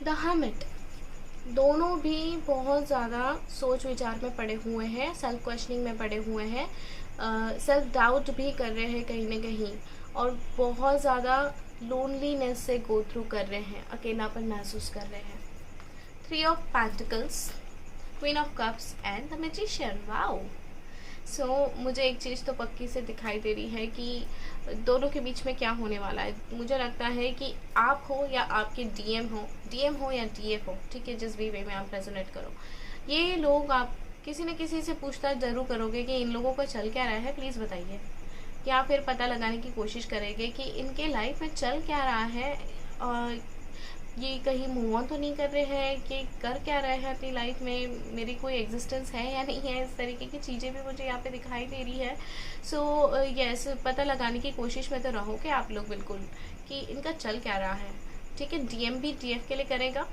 the hermit. दोनों भी बहुत ज़्यादा सोच विचार में पड़े हुए हैं, सेल्फ क्वेश्चनिंग में पड़े हुए हैं, सेल्फ डाउट भी कर रहे हैं कहीं ना कहीं, और बहुत ज़्यादा लोनलीनेस से गो थ्रू कर रहे हैं, अकेलापन महसूस कर रहे हैं। 3 of pentacles, queen of cups and the magician. Wow. So मुझे एक चीज़ तो पक्की से दिखाई दे रही है कि दोनों के बीच में क्या होने वाला है। मुझे लगता है कि आप हो या आपके डीएम हो या डीएफ हो, ठीक है, जिस भी वे में आप रेजोनेट करो, ये लोग आप किसी न किसी से पूछताछ जरूर करोगे कि इन लोगों का चल क्या रहा है, प्लीज़ बताइए। या फिर पता लगाने की कोशिश करेंगे कि इनके लाइफ में चल क्या रहा है, और ये कहीं मूव ऑन तो नहीं कर रहे हैं, कि कर क्या रहे हैं अपनी लाइफ में, मेरी कोई एग्जिस्टेंस है या नहीं है, इस तरीके की चीज़ें भी मुझे यहाँ पे दिखाई दे रही है। सो यस, पता लगाने की कोशिश में तो रहोगे आप लोग बिल्कुल कि इनका चल क्या रहा है, ठीक है। डीएम भी डीएफ के लिए करेगा,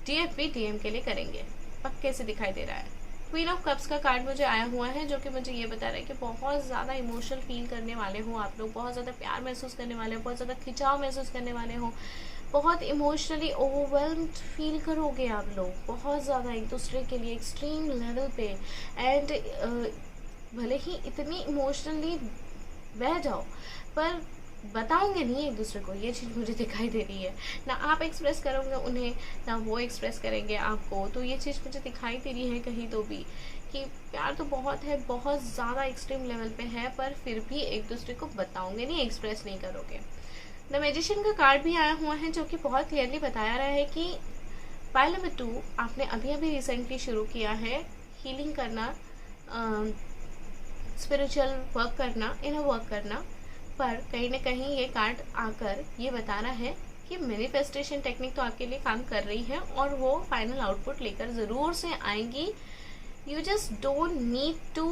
डीएफ भी डीएम के लिए करेंगे, पक्के से दिखाई दे रहा है। क्वीन ऑफ कप्स का कार्ड मुझे आया हुआ है, जो कि मुझे ये बता रहा है कि बहुत ज़्यादा इमोशनल फील करने वाले हो आप लोग, बहुत ज़्यादा प्यार महसूस करने वाले हो, बहुत ज़्यादा खिंचाव महसूस करने वाले हो, बहुत इमोशनली ओवरवेल्म्ड फील करोगे आप लोग, बहुत ज़्यादा एक दूसरे के लिए एक्सट्रीम लेवल पे। एंड भले ही इतनी इमोशनली बह जाओ, पर बताओगे नहीं एक दूसरे को, ये चीज़ मुझे दिखाई दे रही है। ना आप एक्सप्रेस करोगे उन्हें, ना वो एक्सप्रेस करेंगे आपको, तो ये चीज़ मुझे दिखाई दे रही है कहीं तो भी कि प्यार तो बहुत है, बहुत ज़्यादा एक्सट्रीम लेवल पे है, पर फिर भी एक दूसरे को बताओगे नहीं, एक्सप्रेस नहीं करोगे। द मैजिशियन का कार्ड भी आया हुआ है, जो कि बहुत क्लियरली बताया रहा है कि पाइल नंबर 2 आपने अभी अभी रिसेंटली शुरू किया है हीलिंग करना, स्पिरिचुअल वर्क करना, इनर वर्क करना, पर कहीं ना कहीं ये कार्ड आकर ये बता रहा है कि मैनिफेस्टेशन टेक्निक तो आपके लिए काम कर रही है और वो फाइनल आउटपुट लेकर ज़रूर से आएंगी। You just don't need to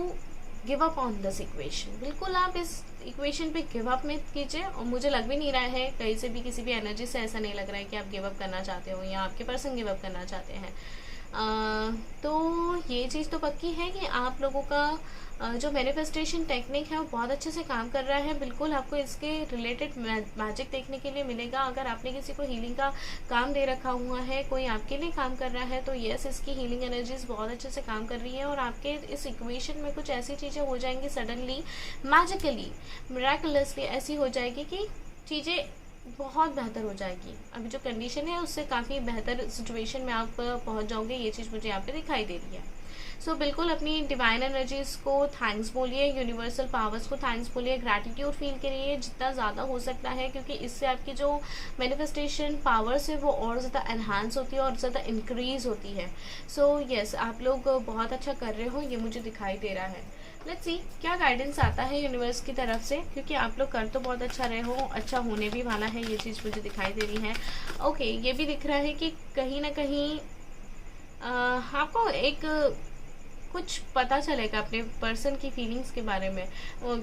give up on this equation. बिल्कुल आप इस इक्वेशन पे गिव अप मत कीजिए, और मुझे लग भी नहीं रहा है कहीं से भी, किसी भी एनर्जी से ऐसा नहीं लग रहा है कि आप गिव अप करना चाहते हो या आपके पर्सन गिव अप करना चाहते हैं। तो ये चीज़ तो पक्की है कि आप लोगों का जो मैनिफेस्टेशन टेक्निक है वो बहुत अच्छे से काम कर रहा है। बिल्कुल आपको इसके रिलेटेड मैजिक देखने के लिए मिलेगा। अगर आपने किसी को हीलिंग का काम दे रखा हुआ है, कोई आपके लिए काम कर रहा है, तो यस, इसकी हीलिंग एनर्जीज बहुत अच्छे से काम कर रही है और आपके इस इक्वेशन में कुछ ऐसी चीज़ें हो जाएंगी सडनली, मैजिकली, मिराकुलसली ऐसी हो जाएगी कि चीज़ें बहुत बेहतर हो जाएगी। अभी जो कंडीशन है उससे काफ़ी बेहतर सिचुएशन में आप पहुंच जाओगे, ये चीज़ मुझे यहाँ पे दिखाई दे रही है। सो बिल्कुल अपनी डिवाइन एनर्जीज को थैंक्स बोलिए, यूनिवर्सल पावर्स को थैंक्स बोलिए, ग्रैटिट्यूड फील करिए जितना ज़्यादा हो सकता है, क्योंकि इससे आपकी जो मैनिफेस्टेशन पावर्स है वो और ज़्यादा एनहांस होती है और ज़्यादा इंक्रीज होती है। सो यस, आप लोग बहुत अच्छा कर रहे हो, ये मुझे दिखाई दे रहा है। लेट्स सी क्या गाइडेंस आता है यूनिवर्स की तरफ से, क्योंकि आप लोग कर तो बहुत अच्छा रहे हो, अच्छा होने भी वाला है, ये चीज़ मुझे दिखाई दे रही है। ओके, ये भी दिख रहा है कि कहीं ना कहीं आपको एक कुछ पता चलेगा अपने पर्सन की फीलिंग्स के बारे में।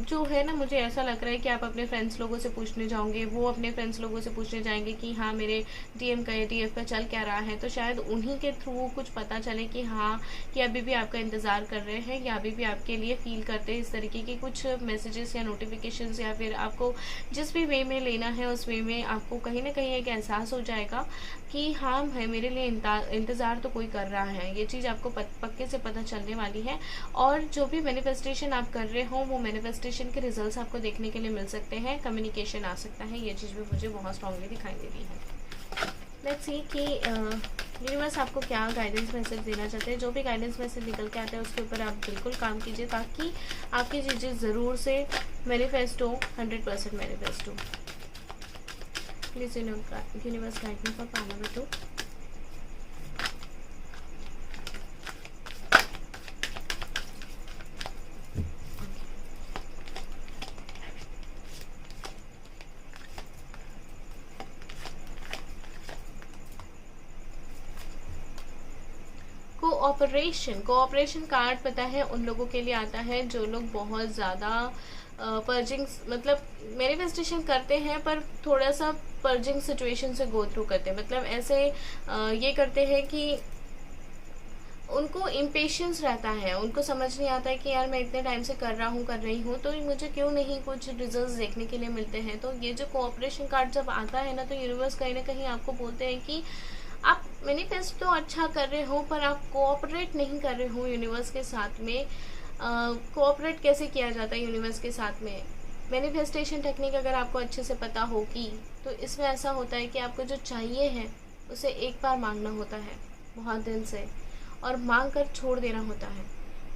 जो है ना, मुझे ऐसा लग रहा है कि आप अपने फ्रेंड्स लोगों से पूछने जाओगे, वो अपने फ्रेंड्स लोगों से पूछने जाएंगे कि हाँ मेरे डीएम का या डीएफ का चल क्या रहा है, तो शायद उन्हीं के थ्रू कुछ पता चले कि हाँ कि अभी भी आपका इंतज़ार कर रहे हैं या अभी भी आपके लिए फील करते हैं इस तरीके के कुछ मैसेजेस या नोटिफिकेशंस, या फिर आपको जिस भी वे में लेना है उस वे में आपको कहीं ना कहीं एक एहसास हो जाएगा कि हाँ भाई मेरे लिए इंतज़ार तो कोई कर रहा है। ये चीज़ आपको पक्के से पता चलने वाली है। और जो भी मैनिफेस्टेशन आप कर रहे हो वो मैनिफेस्टेशन के रिजल्ट्स आपको देखने के लिए मिल सकते हैं, कम्युनिकेशन आ सकता है। ये चीज़ भी मुझे बहुत स्ट्रांगली दिखाई दे रही है। लेट्स सी कि यूनिवर्स आपको क्या गाइडेंस मैसेज देना चाहते हैं। जो भी गाइडेंस मैसेज निकल के आता है उसके ऊपर आप बिल्कुल काम कीजिए ताकि आपकी चीज़ें ज़रूर से मैनिफेस्ट हो, 100% मैनिफेस्ट हो। Please universe guide me for part number 2। Cooperation card पता है उन लोगों के लिए आता है जो लोग बहुत ज़्यादा पर्जिंग, मतलब मैनिफेस्टेशन करते हैं पर थोड़ा सा पर्जिंग सिचुएशन से गो थ्रू करते हैं। मतलब ऐसे ये करते हैं कि उनको इम्पेशंस रहता है, उनको समझ नहीं आता है कि यार मैं इतने टाइम से कर रही हूँ तो मुझे क्यों नहीं कुछ रिजल्ट्स देखने के लिए मिलते हैं। तो ये जो कोऑपरेशन कार्ड जब आता है ना, तो यूनिवर्स कहीं ना कहीं आपको बोलते हैं कि आप मैनिफेस्ट तो अच्छा कर रहे हो पर आप कोऑपरेट नहीं कर रहे हो यूनिवर्स के साथ में। कोऑपरेट कैसे किया जाता है यूनिवर्स के साथ में? मैनिफेस्टेशन टेक्निक अगर आपको अच्छे से पता होगी तो इसमें ऐसा होता है कि आपको जो चाहिए है उसे एक बार मांगना होता है बहुत दिन से, और मांग कर छोड़ देना होता है,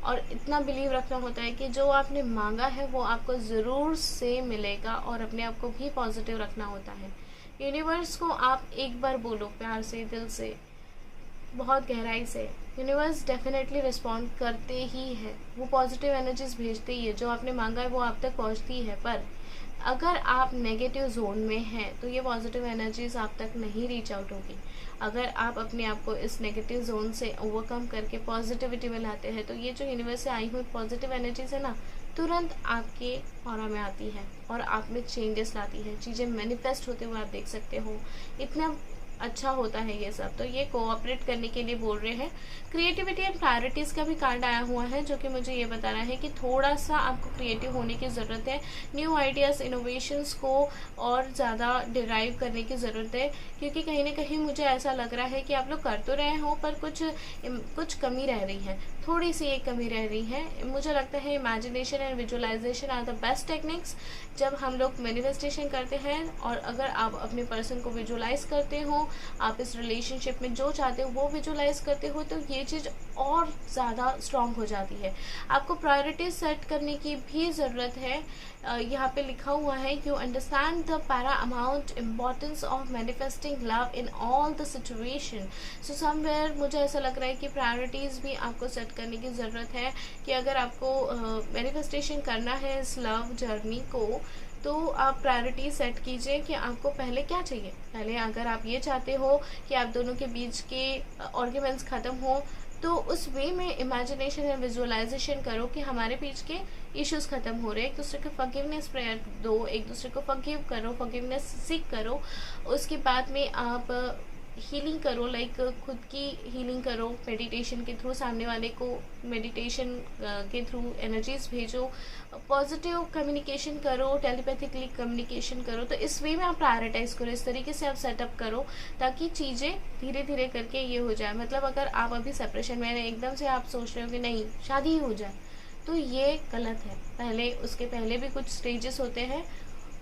और इतना बिलीव रखना होता है कि जो आपने मांगा है वो आपको ज़रूर से मिलेगा, और अपने आप को भी पॉजिटिव रखना होता है। यूनिवर्स को आप एक बार बोलो प्यार से, दिल से, बहुत गहराई से, यूनिवर्स डेफिनेटली रिस्पॉन्ड करते ही है। वो पॉजिटिव एनर्जीज भेजते ही है, जो आपने मांगा है वो आप तक पहुंचती है। पर अगर आप नेगेटिव जोन में हैं तो ये पॉजिटिव एनर्जीज आप तक नहीं रीच आउट होगी। अगर आप अपने आप को इस नेगेटिव जोन से ओवरकम करके पॉजिटिविटी में लाते हैं तो ये जो यूनिवर्स से आई हुई पॉजिटिव एनर्जीज है ना, तुरंत आपके ऑरा में आती है और आप में चेंजेस लाती है। चीज़ें मैनिफेस्ट होते हुए आप देख सकते हो। इतना अच्छा होता है ये सब। तो ये कोऑपरेट करने के लिए बोल रहे हैं। क्रिएटिविटी एंड प्रायोरिटीज़ का भी कार्ड आया हुआ है जो कि मुझे ये बता रहा है कि थोड़ा सा आपको क्रिएटिव होने की ज़रूरत है। न्यू आइडियाज़, इनोवेशंस को और ज़्यादा डिराइव करने की ज़रूरत है, क्योंकि कहीं ना कहीं मुझे ऐसा लग रहा है कि आप लोग कर तो रहे हो पर कुछ कमी रह रही है, थोड़ी सी एक कमी रह रही है। मुझे लगता है imagination and visualisation are the best techniques. जब हम लोग मैनिफेस्टेशन करते हैं और अगर आप अपने पर्सन को विजुअलाइज करते हो, आप इस रिलेशनशिप में जो चाहते हो वो विजुअलाइज करते हो, तो ये चीज़ और ज़्यादा स्ट्रॉन्ग हो जाती है। आपको प्रायोरिटीज सेट करने की भी ज़रूरत है। यहाँ पे लिखा हुआ है you understand the para amount importance of manifesting love in all the situation. So somewhere मुझे ऐसा लग रहा है कि प्रायोरिटीज़ भी आपको सेट करने की ज़रूरत है कि अगर आपको मैनिफेस्टेशन करना है इस लव जर्नी को, तो आप प्रायोरिटी सेट कीजिए कि आपको पहले क्या चाहिए। पहले अगर आप ये चाहते हो कि आप दोनों के बीच के आर्ग्यूमेंट्स ख़त्म हो, तो उस वे में इमेजिनेशन एंड विजुअलाइजेशन करो कि हमारे बीच के इश्यूज ख़त्म हो रहे हैं। एक दूसरे को फॉरगिवनेस प्रेयर दो, एक दूसरे को फॉरगिव करो, फॉरगिवनेस सीख करो। उसके बाद में आप हीलिंग करो, लाइक खुद की हीलिंग करो मेडिटेशन के थ्रू, सामने वाले को मेडिटेशन के थ्रू एनर्जीज भेजो, पॉजिटिव कम्युनिकेशन करो, टेलीपैथिकली कम्युनिकेशन करो। तो इस वे में आप प्रायोरिटाइज करो, इस तरीके से आप सेटअप करो ताकि चीज़ें धीरे धीरे करके ये हो जाए। मतलब अगर आप अभी सेपरेशन में एकदम से आप सोच रहे हो कि नहीं शादी ही हो जाए, तो ये गलत है। पहले उसके पहले भी कुछ स्टेजेस होते हैं,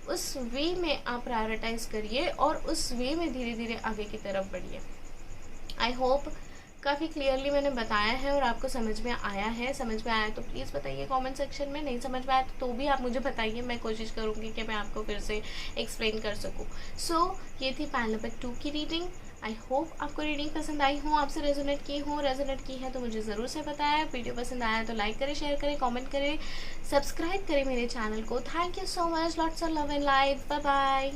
उस वे में आप प्रायोरिटाइज करिए और उस वे में धीरे धीरे आगे की तरफ बढ़िए। आई होप काफ़ी क्लियरली मैंने बताया है और आपको समझ में आया है। समझ में आया तो प्लीज़ बताइए कमेंट सेक्शन में, नहीं समझ में आया तो भी आप मुझे बताइए, मैं कोशिश करूँगी कि मैं आपको फिर से एक्सप्लेन कर सकूँ। सो ये थी पैनल नंबर 2 की रीडिंग। आई होप आपको रीडिंग पसंद आई हो, आपसे रेजोनेट की है तो मुझे ज़रूर से बताया। वीडियो पसंद आया तो लाइक करें, शेयर करें, कमेंट करें, सब्सक्राइब करें मेरे चैनल को। Thank you so much, lots of love and light, bye bye.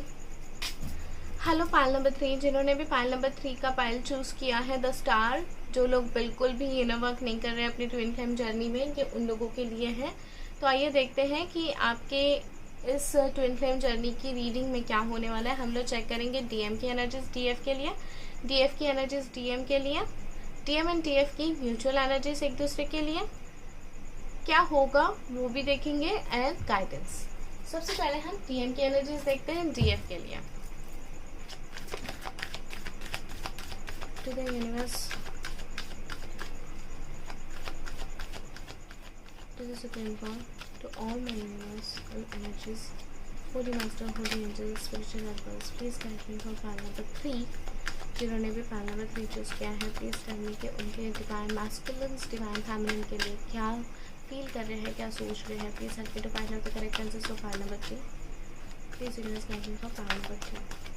Hello pile number 3, जिन्होंने भी पाइल नंबर 3 का पाइल चूज़ किया है द स्टार, जो लोग बिल्कुल भी इनर वर्क नहीं कर रहे हैं अपनी ट्विन फ्लेम जर्नी में, ये उन लोगों के लिए है। तो आइए देखते हैं कि आपके इस ट्विन फ्लेम जर्नी की रीडिंग में क्या होने वाला है। हम लोग चेक करेंगे डीएम की एनर्जीज डीएफ के लिए, डीएफ की एनर्जीज डीएम के लिए, डीएम एंड डीएफ की म्यूचुअल एनर्जीज एक दूसरे के लिए क्या होगा वो भी देखेंगे, एंड गाइडेंस। सबसे पहले हम डीएम की एनर्जीज देखते हैं डीएफ के लिए। To the universe, to the supreme God, to all my universal energies, holy master, holy angels, spiritual advice, please guide me for pile number 3। जिन्होंने भी पाइल नंबर 3 चूज़ किया है, प्लीज़ टेल मी कि उनके डिवाइन मैस्कुलिन्स डिवाइन फेमिनिन के लिए क्या फील कर रहे हैं, क्या सोच रहे हैं। Please help me to find out the correct answers for pile number 3। Please universe guide me for pile number 3।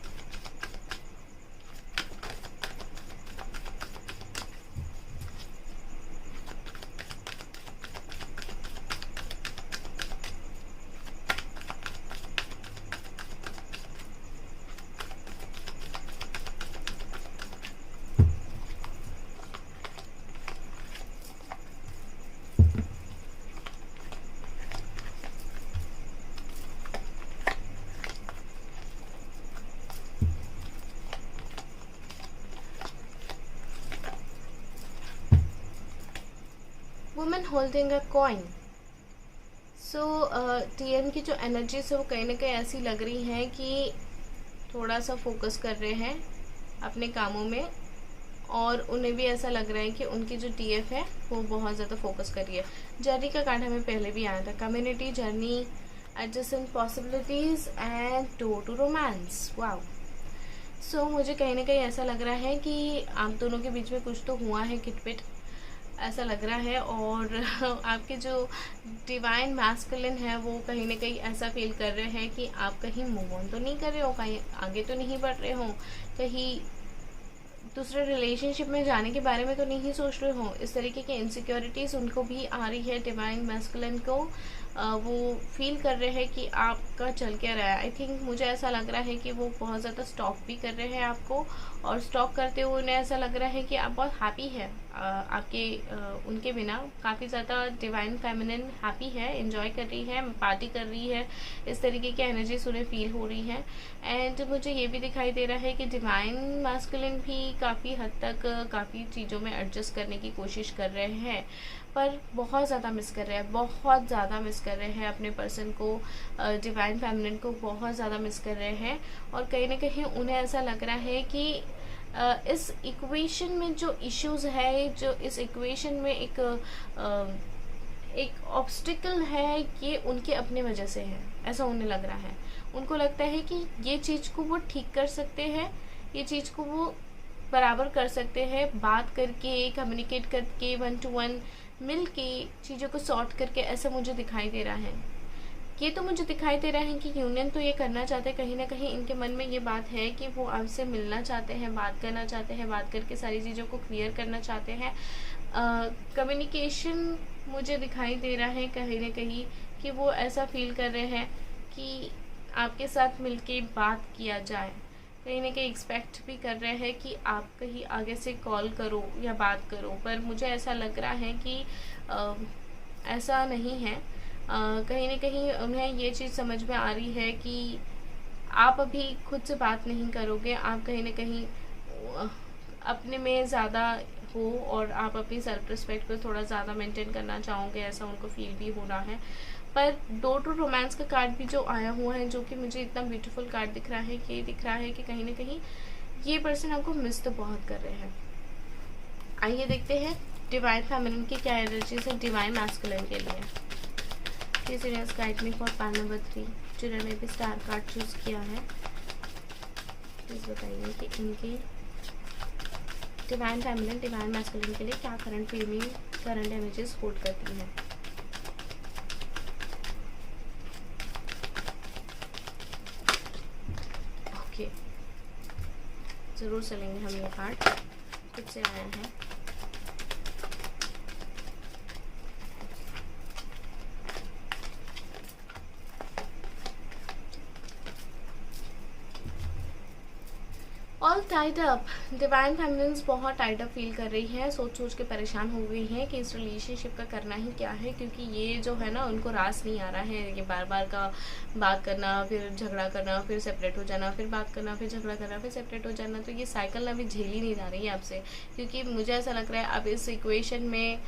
Women holding a coin. So TM की जो एनर्जीज है वो कहीं ना कहीं ऐसी लग रही हैं कि थोड़ा सा फोकस कर रहे हैं अपने कामों में, और उन्हें भी ऐसा लग रहा है कि उनकी जो टीएफ है वो बहुत ज़्यादा फोकस कर रही है। जर्नी का कार्ड हमें पहले भी आया था, community, journey, adjustment possibilities and door to romance. Wow. So मुझे कहीं ना कहीं ऐसा लग रहा है कि आप दोनों के बीच में कुछ तो हुआ है, किटपिट ऐसा लग रहा है। और आपके जो डिवाइन मैस्कुलिन है वो कहीं ना कहीं ऐसा फील कर रहे हैं कि आप कहीं मूव ऑन तो नहीं कर रहे हो, कहीं आगे तो नहीं बढ़ रहे हो, कहीं दूसरे रिलेशनशिप में जाने के बारे में तो नहीं सोच रहे हो। इस तरीके की इनसिक्योरिटीज़ उनको भी आ रही है डिवाइन मैस्कुलिन को। वो फील कर रहे हैं कि आपका चल क्या रहा है। आई थिंक मुझे ऐसा लग रहा है कि वो बहुत ज़्यादा स्टॉक भी कर रहे हैं आपको, और स्टॉक करते हुए उन्हें ऐसा लग रहा है कि आप बहुत हैप्पी है आपके उनके बिना। काफ़ी ज़्यादा डिवाइन फेमिनिन हैप्पी है, एंजॉय कर रही है, पार्टी कर रही है, इस तरीके की एनर्जीज उन्हें फील हो रही है। एंड मुझे ये भी दिखाई दे रहा है कि डिवाइन मैस्कुलिन भी काफ़ी हद तक काफ़ी चीज़ों में एडजस्ट करने की कोशिश कर रहे हैं, पर बहुत ज़्यादा मिस कर रहे हैं, बहुत ज़्यादा मिस कर रहे हैं अपने पर्सन को, डिवाइन फेमिनिन को बहुत ज़्यादा मिस कर रहे हैं। और कहीं ना कहीं उन्हें ऐसा लग रहा है कि इस इक्वेशन में जो इश्यूज़ है, जो इस इक्वेशन में एक ऑब्स्टिकल है, ये उनके अपने वजह से है, ऐसा उन्हें लग रहा है। उनको लगता है कि ये चीज़ को वो ठीक कर सकते हैं, ये चीज़ को वो बराबर कर सकते हैं, बात करके, कम्युनिकेट करके, 1 to 1 मिल के चीज़ों को सॉर्ट करके। ऐसा मुझे दिखाई दे रहा है। ये तो मुझे दिखाई दे रहा है कि यूनियन तो ये करना चाहते हैं, कहीं ना कहीं इनके मन में ये बात है कि वो आपसे मिलना चाहते हैं, बात करना चाहते हैं, बात करके सारी चीज़ों को क्लियर करना चाहते हैं। कम्युनिकेशन मुझे दिखाई दे रहा है कहीं ना कहीं कि वो ऐसा फील कर रहे हैं कि आपके साथ मिलके बात किया जाए। कहीं ना कहीं एक्सपेक्ट भी कर रहे हैं कि आप कहीं आगे से कॉल करो या बात करो, पर मुझे ऐसा लग रहा है कि ऐसा नहीं है। कहीं ना कहीं उन्हें ये चीज़ समझ में आ रही है कि आप अभी खुद से बात नहीं करोगे, आप कहीं ना कहीं अपने में ज़्यादा हो, और आप अपनी सेल्फ रिस्पेक्ट को थोड़ा ज़्यादा मेंटेन करना चाहोगे, ऐसा उनको फील भी हो रहा है। पर डोर टू रोमांस का कार्ड भी जो आया हुआ है, जो कि मुझे इतना ब्यूटीफुल कार्ड दिख रहा है, कि दिख रहा है कि कहीं ना कहीं ये पर्सन आपको मिस तो बहुत कर रहे हैं। आइए देखते हैं डिवाइन फेमिनिन की क्या एनर्जीज है डिवाइन मैस्कुलिन के लिए। Please universe guide me for pile number 3, जिन्होंने भी स्टार कार्ड चूज किया है। प्लीज बताइए कि इनके डिवाइन फेमिनिन डिवाइन मैस्कुलिन के लिए क्या current feeling, current energies hold करती है। ओके, ज़रूर चलेंगे हम ये कार्ड, खुद से आया है। टाइड अप, डिवाइन फेमिनिन्स बहुत टाइड अप फील कर रही है, सोच सोच के परेशान हो गई हैं कि इस रिलेशनशिप का करना ही क्या है, क्योंकि ये जो है ना उनको रास नहीं आ रहा है। ये बार बार का बात करना, फिर झगड़ा करना, फिर सेपरेट हो जाना, फिर बात करना, फिर झगड़ा करना, फिर सेपरेट हो जाना, तो ये साइकिल अभी झेली नहीं जा रही है आपसे। क्योंकि मुझे ऐसा लग रहा है आप इस इक्वेशन में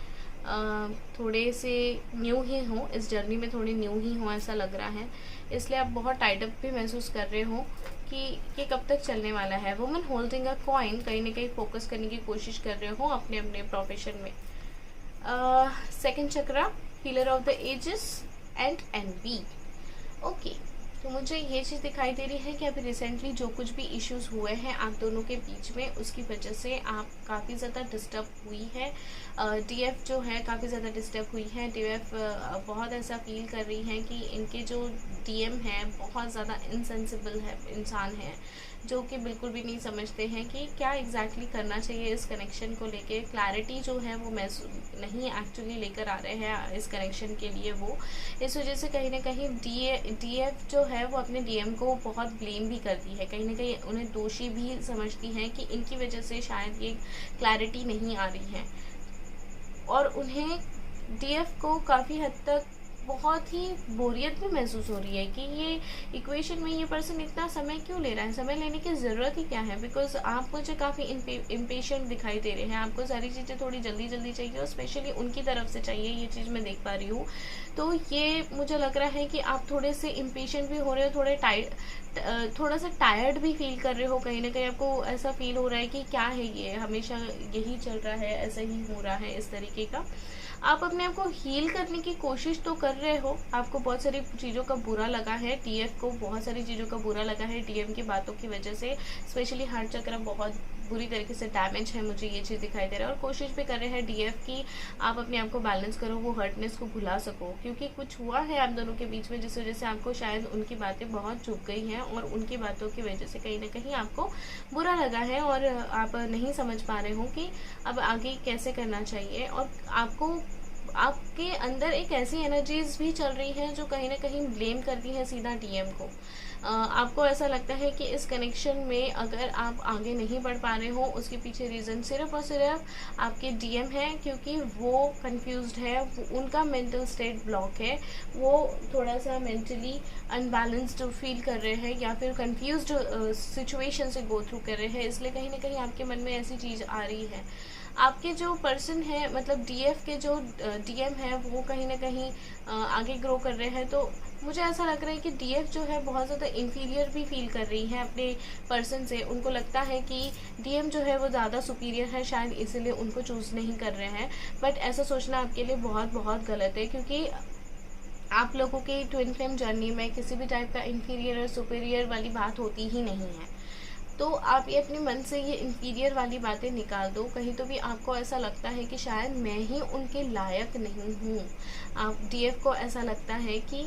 थोड़े से न्यू ही हो, इस जर्नी में थोड़े न्यू ही हो ऐसा लग रहा है। इसलिए आप बहुत टाइड अप भी महसूस कर रहे हो कि ये कब तक चलने वाला है। वुमन होल्डिंग अ कॉइन, कहीं ना कहीं फोकस करने की कोशिश कर रहे हो अपने अपने प्रोफेशन में। Second chakra, healer of the ages and envy. Okay, तो मुझे ये चीज़ दिखाई दे रही है कि अभी रिसेंटली जो कुछ भी इश्यूज हुए हैं आप दोनों के बीच में, उसकी वजह से आप काफ़ी ज़्यादा डिस्टर्ब हुई है। डीएफ जो है काफ़ी ज़्यादा डिस्टर्ब हुई है। डीएफ बहुत ऐसा फील कर रही है कि इनके जो डीएम है बहुत ज़्यादा इनसेंसिबल है, इंसान है जो कि बिल्कुल भी नहीं समझते हैं कि क्या एग्जैक्टली करना चाहिए इस कनेक्शन को लेके। क्लैरिटी जो है वो नहीं एक्चुअली लेकर आ रहे हैं इस कनेक्शन के लिए वो। इस वजह से कहीं ना कहीं डीएफ जो है वो अपने डीएम को बहुत ब्लेम भी करती है, कहीं ना कहीं उन्हें दोषी भी समझती हैं कि इनकी वजह से शायद ये क्लैरिटी नहीं आ रही है। और उन्हें डीएफ को काफ़ी हद तक बहुत ही बोरियत भी महसूस हो रही है कि ये इक्वेशन में ये पर्सन इतना समय क्यों ले रहा है, समय लेने की ज़रूरत ही क्या है। बिकॉज आप मुझे काफ़ी इम्पेशेंट दिखाई दे रहे हैं, आपको सारी चीज़ें थोड़ी जल्दी जल्दी चाहिए और स्पेशली उनकी तरफ से चाहिए, ये चीज़ मैं देख पा रही हूँ। तो ये मुझे लग रहा है कि आप थोड़े से इम्पेशेंट भी हो रहे हो, थोड़ा सा टायर्ड भी फील कर रहे हो। कहीं ना कहीं आपको ऐसा फील हो रहा है कि क्या है ये, हमेशा यही चल रहा है, ऐसा ही हो रहा है, इस तरीके का। आप अपने आप को हील करने की कोशिश तो कर रहे हो, आपको बहुत सारी चीज़ों का बुरा लगा है, डीएफ को बहुत सारी चीज़ों का बुरा लगा है डीएम की बातों की वजह से। स्पेशली हार्ट चक्र बहुत बुरी तरीके से डैमेज है, मुझे ये चीज़ दिखाई दे रहा है। और कोशिश भी कर रहे हैं डीएफ की आप अपने आप को बैलेंस करो, वो हर्टनेस को भुला सको, क्योंकि कुछ हुआ है आप दोनों के बीच में जिस वजह से आपको शायद उनकी बातें बहुत चुभ गई हैं और उनकी बातों की वजह से कहीं ना कहीं आपको बुरा लगा है और आप नहीं समझ पा रहे हो कि अब आगे कैसे करना चाहिए। और आपके अंदर एक ऐसी एनर्जीज भी चल रही हैं जो कहीं ना कहीं ब्लेम करती हैं सीधा डीएम को। आपको ऐसा लगता है कि इस कनेक्शन में अगर आप आगे नहीं बढ़ पा रहे हो उसके पीछे रीज़न सिर्फ और सिर्फ आपके डीएम है, क्योंकि वो कंफ्यूज्ड है, उनका मेंटल स्टेट ब्लॉक है, वो थोड़ा सा मेंटली अनबैलेंस्ड फील कर रहे हैं या फिर कंफ्यूज्ड सिचुएशन से गो थ्रू कर रहे हैं। इसलिए कहीं ना कहीं आपके मन में ऐसी चीज़ आ रही है। आपके जो पर्सन है, मतलब डीएफ के जो डीएम है, वो कहीं ना कहीं आगे ग्रो कर रहे हैं। तो मुझे ऐसा लग रहा है कि डीएफ जो है बहुत ज़्यादा इंफीरियर भी फील कर रही है अपने पर्सन से। उनको लगता है कि डीएम जो है वो ज़्यादा सुपीरियर है, शायद इसीलिए उनको चूज़ नहीं कर रहे हैं। बट ऐसा सोचना आपके लिए बहुत बहुत गलत है, क्योंकि आप लोगों की ट्विन फ्लेम जर्नी में किसी भी टाइप का इंफीरियर और सुपीरियर वाली बात होती ही नहीं है। तो आप ये अपने मन से ये इंफीरियर वाली बातें निकाल दो। कहीं तो भी आपको ऐसा लगता है कि शायद मैं ही उनके लायक नहीं हूँ, आप डीएफ को ऐसा लगता है कि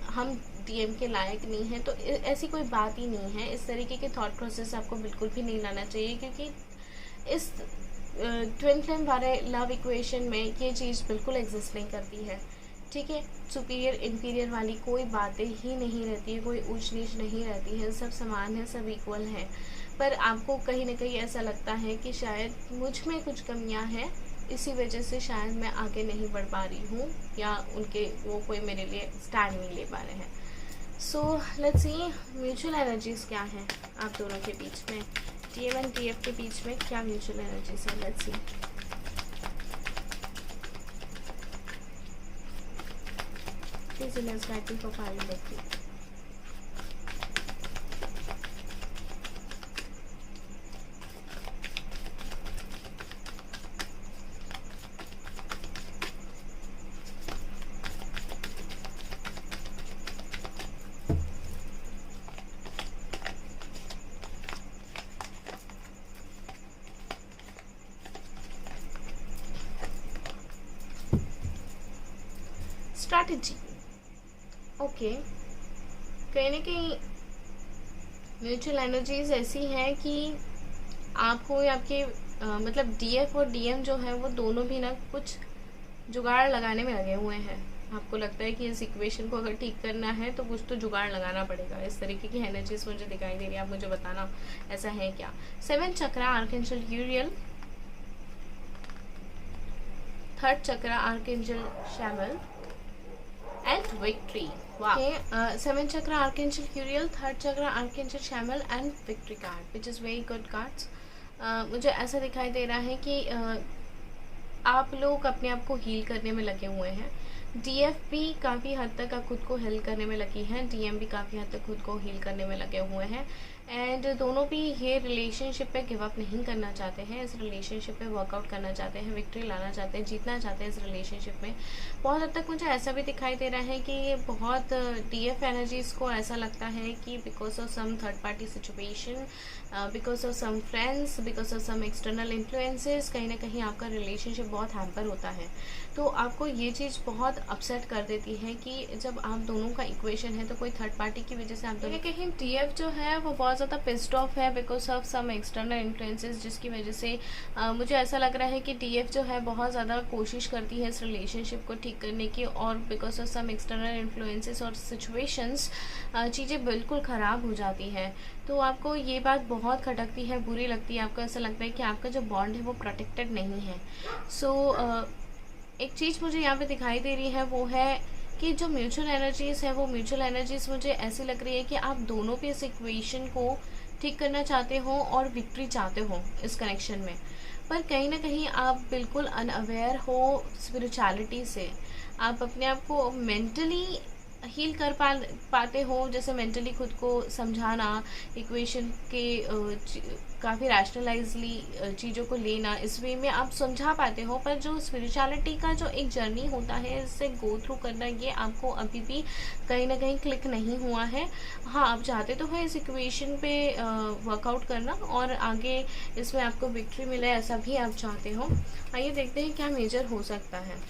हम डीएम के लायक नहीं हैं। तो ऐसी कोई बात ही नहीं है, इस तरीके के थॉट प्रोसेस आपको बिल्कुल भी नहीं लाना चाहिए, क्योंकि इस ट्विन फ्लेम वाले लव इक्वेशन में ये चीज़ बिल्कुल एग्जिस्ट नहीं करती है। ठीक है, सुपीरियर इंफीरियर वाली कोई बातें ही नहीं रहती है, कोई ऊंच नीच नहीं रहती है, सब समान है, सब इक्वल हैं। पर आपको कहीं ना कहीं ऐसा लगता है कि शायद मुझ में कुछ कमियां हैं, इसी वजह से शायद मैं आगे नहीं बढ़ पा रही हूँ या वो कोई मेरे लिए स्टैंड नहीं ले पा रहे हैं। So let's see mutual energies क्या हैं आप दोनों के बीच में, डीएम एंड डीएफ के बीच में क्या म्यूचुअल एनर्जीज है। Let's see. Please let's guide me for fire electric. Strategy. Okay, कहीं ना कहीं म्यूचुअल एनर्जीज ऐसी हैं कि आपको आपके मतलब डीएफ और डीएम जो है वो दोनों भी ना कुछ जुगाड़ लगाने में लगे हुए हैं। आपको लगता है कि इस इक्वेशन को अगर ठीक करना है तो कुछ तो जुगाड़ लगाना पड़ेगा। इस तरीके की एनर्जीज मुझे दिखाई दे रही है, आप मुझे बताना ऐसा है क्या। 7 chakra archangel Uriel, 3rd chakra archangel Chamuel and victory. वाह। 7 chakra archangel Uriel, 3rd chakra archangel Chamuel and victory card, which is very good cards. मुझे ऐसा दिखाई दे रहा है कि आप लोग अपने आप को हील करने में लगे हुए हैं। डीएफ भी काफ़ी हद तक खुद को हील करने में लगी है, डीएम भी काफ़ी हद तक खुद को हील करने में लगे हुए हैं। एंड दोनों भी ये रिलेशनशिप पे गिव अप नहीं करना चाहते हैं, इस रिलेशनशिप पे वर्कआउट करना चाहते हैं, विक्ट्री लाना चाहते हैं, जीतना चाहते हैं इस रिलेशनशिप में। बहुत हद तक मुझे ऐसा भी दिखाई दे रहा है कि ये बहुत डीएफ एनर्जीज़ को ऐसा लगता है कि because of some third party situation, because of some friends, because of some external influences, कहीं ना कहीं आपका रिलेशनशिप बहुत हैम्पर होता है। तो आपको ये चीज़ बहुत अपसेट कर देती है कि जब आप दोनों का इक्वेशन है तो कोई थर्ड पार्टी की वजह से आप दोनों, कहीं डीएफ जो है वो बहुत ज़्यादा पिस्ड ऑफ है because of some external influences, जिसकी वजह से मुझे ऐसा लग रहा है कि डीएफ जो है बहुत ज़्यादा कोशिश करती है इस रिलेशनशिप को ठीक करने की, और because of some external influences और सिचुएशंस चीज़ें बिल्कुल ख़राब हो जाती है। तो आपको ये बात बहुत खटकती है, बुरी लगती है, आपको ऐसा लगता है कि आपका जो बॉन्ड है वो प्रोटेक्टेड नहीं है। सो एक चीज़ मुझे यहाँ पे दिखाई दे रही है वो है कि जो म्यूचुअल एनर्जीज़ है वो म्यूचुअल एनर्जीज़ मुझे ऐसी लग रही है कि आप दोनों भी इस इक्वेशन को ठीक करना चाहते हो और विक्ट्री चाहते हो इस कनेक्शन में, पर कहीं ना कहीं आप बिल्कुल अनअवेयर हो स्पिरिचुअलिटी से। आप अपने आप को मेंटली हील कर पाते हो, जैसे मेंटली खुद को समझाना, इक्वेशन के काफ़ी रैशनलाइजली चीज़ों को लेना, इस वे में आप समझा पाते हो, पर जो स्पिरिचुअलिटी का जो एक जर्नी होता है इससे गो थ्रू करना, ये आपको अभी भी कहीं ना कहीं क्लिक नहीं हुआ है। हाँ, आप चाहते तो है इस इक्वेशन पे वर्कआउट करना और आगे इसमें आपको विक्ट्री मिले, ऐसा भी आप चाहते हो। आइए देखते हैं क्या मेजर हो सकता है।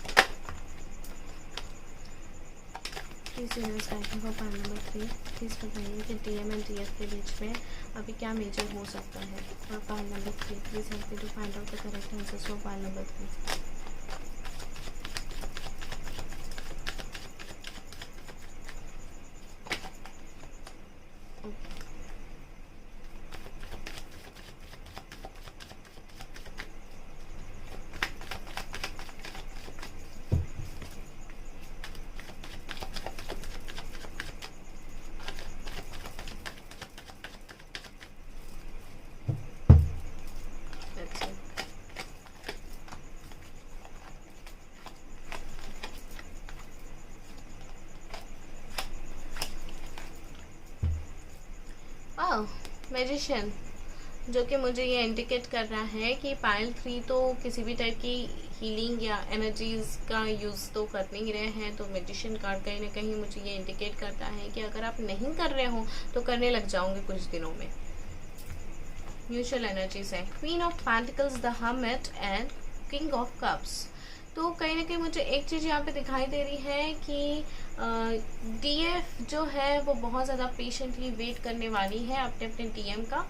पार्ट नंबर 3 प्लीज़ बताइए कि डीएम एंड डीएफ के बीच में अभी क्या मेजर हो सकता है। और part number 3 please help me to find out the correct answers for part number 3। Magician, जो कि मुझे ये इंडिकेट कर रहा है कि पाइल 3 तो किसी भी टाइप की हीलिंग या एनर्जीज़ का यूज़ तो कर नहीं रहे हैं। तो मैजिशियन कार्ड कहीं ना कहीं मुझे ये इंडिकेट करता है कि अगर आप नहीं कर रहे हो तो करने लग जाओगे कुछ दिनों में। म्यूचुअल एनर्जीज है queen of pentacles, the hermit and king of cups. तो कहीं ना कहीं मुझे एक चीज़ यहाँ पे दिखाई दे रही है कि डीएफ जो है वो बहुत ज़्यादा पेशेंटली वेट करने वाली है अपने अपने डीएम का,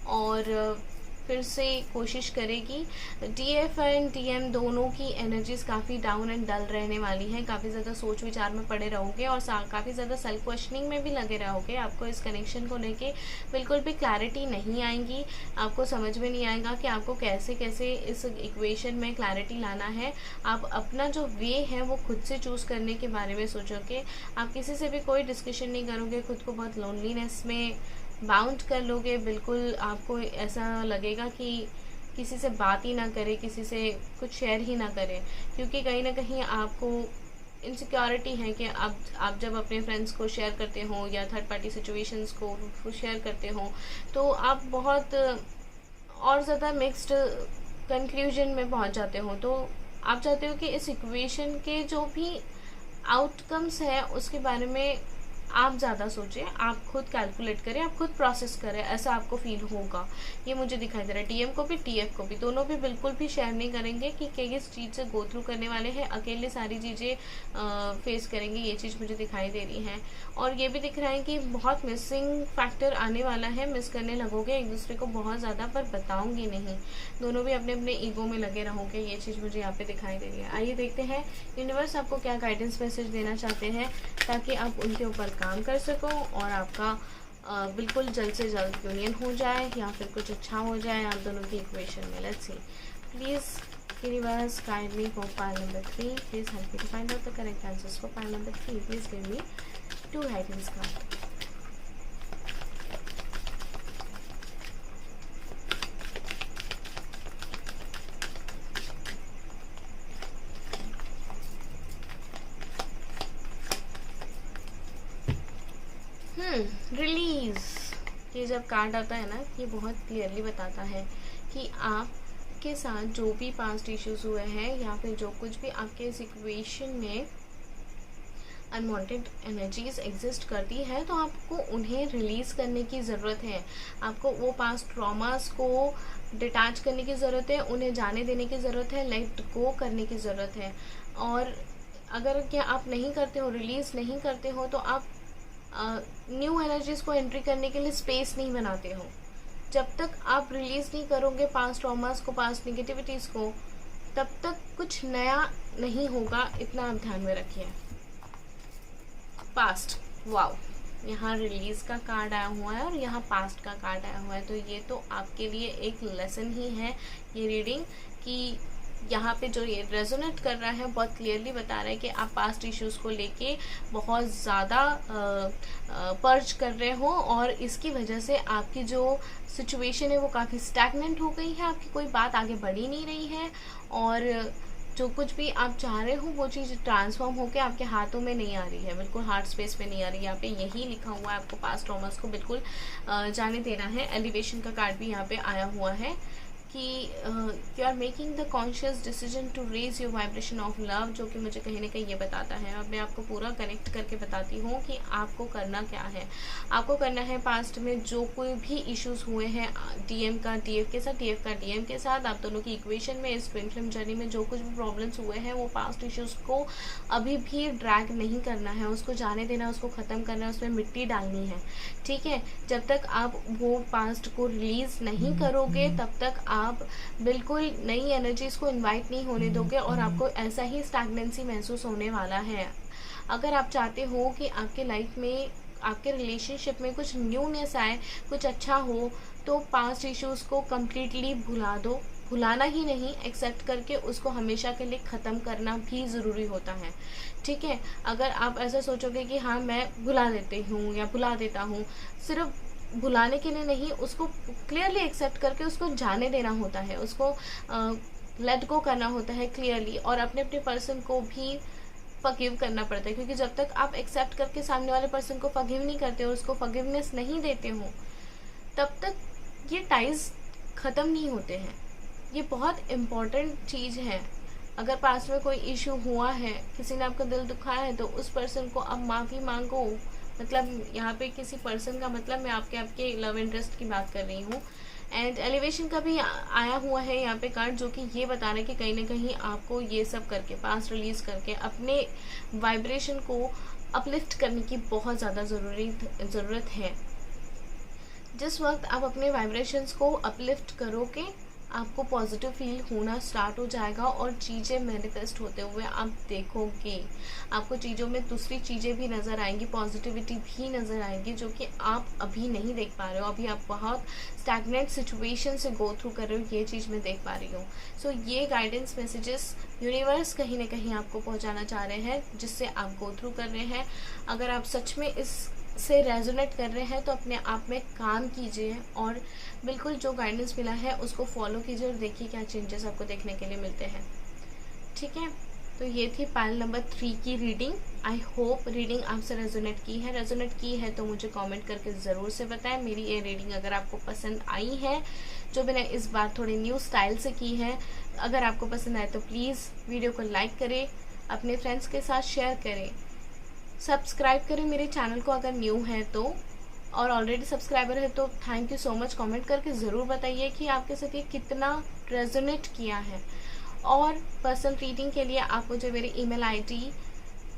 और फिर से कोशिश करेगी। डीएफ एंड डीएम दोनों की एनर्जीज काफ़ी डाउन एंड डल रहने वाली हैं, काफ़ी ज़्यादा सोच विचार में पड़े रहोगे और काफ़ी ज़्यादा सेल्फ क्वेश्चनिंग में भी लगे रहोगे। आपको इस कनेक्शन को लेके बिल्कुल भी क्लैरिटी नहीं आएगी, आपको समझ में नहीं आएगा कि आपको कैसे कैसे इस इक्वेशन में क्लैरिटी लाना है। आप अपना जो वे है वो खुद से चूज़ करने के बारे में सोचोगे, आप किसी से भी कोई डिस्कशन नहीं करोगे, खुद को बहुत लोनलीनेस में बाउंड कर लोगे। बिल्कुल आपको ऐसा लगेगा कि किसी से बात ही ना करे, किसी से कुछ शेयर ही ना करें, क्योंकि कहीं ना कहीं आपको इनसिक्योरिटी है कि आप जब अपने फ्रेंड्स को शेयर करते हो या थर्ड पार्टी सिचुएशंस को शेयर करते हो तो आप बहुत और ज़्यादा मिक्स्ड कंक्लूजन में पहुंच जाते हो। तो आप चाहते हो कि इस इक्वेशन के जो भी आउटकम्स है उसके बारे में आप ज़्यादा सोचें, आप खुद कैलकुलेट करें, आप खुद प्रोसेस करें, ऐसा आपको फील होगा। ये मुझे दिखाई दे रहा है। टीएम को भी टीएफ को भी, दोनों भी बिल्कुल भी शेयर नहीं करेंगे कि किस चीज़ से गो थ्रू करने वाले हैं, अकेले सारी चीज़ें फेस करेंगे, ये चीज़ मुझे दिखाई दे रही है। और ये भी दिख रहा है कि बहुत मिसिंग फैक्टर आने वाला है, मिस करने लगोगे एक दूसरे को बहुत ज़्यादा, पर बताऊंगी नहीं। दोनों भी अपने अपने ईगो में लगे रहोगे, ये चीज़ मुझे यहाँ पे दिखाई दे रही है। आइए देखते हैं यूनिवर्स आपको क्या गाइडेंस मैसेज देना चाहते हैं, ताकि आप उनके ऊपर काम कर सको और आपका बिल्कुल जल्द से जल्द यूनियन हो जाए या फिर कुछ अच्छा हो जाए आप दोनों की इक्वेशन में। Let's see, please universe guide me for pile number 3, please help me to find out the correct answers for pile number 3, please give me 2 guidance card. Release, ये जब कार्ड आता है ना, ये बहुत क्लियरली बताता है कि आपके साथ जो भी पास्ट इश्यूज हुए हैं या फिर जो कुछ भी आपके इस इक्वेशन में अनवांटेड एनर्जीज एग्जिस्ट करती है, तो आपको उन्हें रिलीज़ करने की ज़रूरत है। आपको वो पास्ट ट्रॉमास को डिटैच करने की ज़रूरत है, उन्हें जाने देने की ज़रूरत है, लेट गो करने की ज़रूरत है। और अगर क्या आप नहीं करते हो, रिलीज़ नहीं करते हो, तो आप न्यू एनर्जीज़ को एंट्री करने के लिए स्पेस नहीं बनाते हो। जब तक आप रिलीज़ नहीं करोगे पास्ट ट्रॉमास को, पास्ट नेगेटिविटीज़ को, तब तक कुछ नया नहीं होगा, इतना आप ध्यान में रखिए। पास्ट, वाओ, यहाँ रिलीज़ का कार्ड आया हुआ है और यहाँ पास्ट का कार्ड आया हुआ है, तो ये तो आपके लिए एक लेसन ही है ये रीडिंग, कि यहाँ पे जो ये रेजोनेट कर रहा है बहुत क्लियरली बता रहा है कि आप पास्ट इश्यूज़ को लेके बहुत ज़्यादा पर्च कर रहे हो और इसकी वजह से आपकी जो सिचुएशन है वो काफ़ी स्टैगनेंट हो गई है, आपकी कोई बात आगे बढ़ ही नहीं रही है और जो कुछ भी आप चाह रहे हो वो चीज़ ट्रांसफॉर्म होकर आपके हाथों में नहीं आ रही है, बिल्कुल हार्ट स्पेस में नहीं आ रही है। यहाँ पे यही लिखा हुआ है, आपको पास्ट ट्रॉमास को बिल्कुल जाने देना है। एलिवेशन का कार्ड भी यहाँ पे आया हुआ है कि you are making the conscious decision to raise your vibration of love, जो कि मुझे कहीं ना कहीं ये बताता है। अब मैं आपको पूरा कनेक्ट करके बताती हूँ कि आपको करना क्या है। आपको करना है पास्ट में जो कोई भी इश्यूज हुए हैं डीएम का टीएफ के साथ, टीएफ का डीएम के साथ, आप दोनों की इक्वेशन में, इस ट्विन फ्लेम जर्नी में जो कुछ भी प्रॉब्लम्स हुए हैं, वो पास्ट इश्यूज को अभी भी ड्रैग नहीं करना है, उसको जाने देना, उसको ख़त्म करना है, उसमें मिट्टी डालनी है। ठीक है, जब तक आप वो पास्ट को रिलीज़ नहीं करोगे तब तक आप बिल्कुल नई एनर्जीज को इनवाइट नहीं होने दोगे और आपको ऐसा ही स्टैग्नेंसी महसूस होने वाला है। अगर आप चाहते हो कि आपके लाइफ में, आपके रिलेशनशिप में कुछ न्यूनेस आए, कुछ अच्छा हो, तो पास्ट इश्यूज़ को कम्प्लीटली भुला दो। भुलाना ही नहीं, एक्सेप्ट करके उसको हमेशा के लिए ख़त्म करना भी ज़रूरी होता है। ठीक है, अगर आप ऐसा सोचोगे कि हाँ मैं भुला देती हूँ या भुला देता हूँ, सिर्फ भुलाने के लिए नहीं, उसको क्लियरली एक्सेप्ट करके उसको जाने देना होता है, उसको लेट गो करना होता है क्लियरली, और अपने अपने पर्सन को भी फॉरगिव करना पड़ता है, क्योंकि जब तक आप एक्सेप्ट करके सामने वाले पर्सन को फॉरगिव नहीं करते हो, उसको फॉरगिवनेस नहीं देते हो, तब तक ये टाइज ख़त्म नहीं होते हैं। ये बहुत इम्पॉर्टेंट चीज़ है। अगर पास में कोई इशू हुआ है, किसी ने आपका दिल दुखाया है, तो उस पर्सन को अब माफ़ी मांगो। मतलब यहाँ पे किसी पर्सन का मतलब मैं आपके लव इंटरेस्ट की बात कर रही हूँ। एंड एलिवेशन का भी आया हुआ है यहाँ पे कार्ड, जो कि ये बता रहा है कि कहीं ना कहीं आपको ये सब करके, पास्ट रिलीज़ करके, अपने वाइब्रेशन को अपलिफ्ट करने की बहुत ज़्यादा ज़रूरत है। जिस वक्त आप अपने वाइब्रेशंस को अपलिफ्ट करोगे, आपको पॉजिटिव फील होना स्टार्ट हो जाएगा और चीज़ें मैनिफेस्ट होते हुए आप देखोगे। आपको चीज़ों में दूसरी चीज़ें भी नज़र आएंगी, पॉजिटिविटी भी नज़र आएगी, जो कि आप अभी नहीं देख पा रहे हो। अभी आप बहुत स्टैग्नेंट सिचुएशन से गो थ्रू कर रहे हो, ये चीज़ मैं देख पा रही हूँ। सो ये गाइडेंस मैसेजेस यूनिवर्स कहीं ना कहीं आपको पहुँचाना चाह रहे हैं, जिससे आप गो थ्रू कर रहे हैं। अगर आप सच में इस से रेजोनेट कर रहे हैं तो अपने आप में काम कीजिए और बिल्कुल जो गाइडेंस मिला है उसको फॉलो कीजिए और देखिए क्या चेंजेस आपको देखने के लिए मिलते हैं। ठीक है, तो ये थी पाइल नंबर 3 की रीडिंग। आई होप रीडिंग आपसे रेजोनेट की है। रेजोनेट की है तो मुझे कमेंट करके ज़रूर से बताएं। मेरी ये रीडिंग अगर आपको पसंद आई है, जो मैंने इस बार थोड़ी न्यू स्टाइल से की है, अगर आपको पसंद आए तो प्लीज़ वीडियो को लाइक करें, अपने फ्रेंड्स के साथ शेयर करें, सब्सक्राइब करें मेरे चैनल को अगर न्यू है तो, और ऑलरेडी सब्सक्राइबर है तो thank you so much. Comment करके ज़रूर बताइए कि आपके साथ ये कितना रेजोनेट किया है। और पर्सनल रीडिंग के लिए आप मुझे मेरी ईमेल आईडी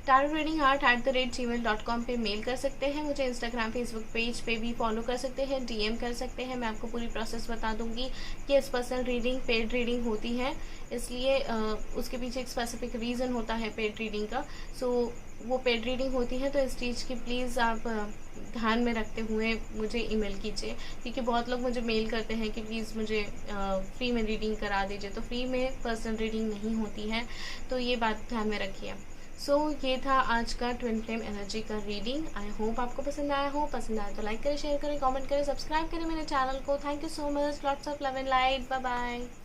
tarotreadingheart@gmail.com पे मेल कर सकते हैं। मुझे इंस्टाग्राम फेसबुक पेज पे भी फॉलो कर सकते हैं, डीएम कर सकते हैं। मैं आपको पूरी प्रोसेस बता दूंगी कि इस पर्सनल रीडिंग पेड रीडिंग होती है, इसलिए उसके पीछे एक स्पेसिफिक रीज़न होता है पेड रीडिंग का। सो वो पेड रीडिंग होती है, तो इस चीज़ की प्लीज़ आप ध्यान में रखते हुए मुझे ईमेल कीजिए, क्योंकि बहुत लोग मुझे मेल करते हैं कि प्लीज़ मुझे फ्री में रीडिंग करा दीजिए। तो फ्री में पर्सनल रीडिंग नहीं होती है, तो ये बात ध्यान में रखिए। सो ये था आज का ट्विन फ्लेम एनर्जी का रीडिंग। आई होप आपको पसंद आया हो। पसंद आया तो लाइक करें, शेयर करें, कमेंट करें, सब्सक्राइब करें मेरे चैनल को। Thank you so much. Lots of love and light. Bye bye.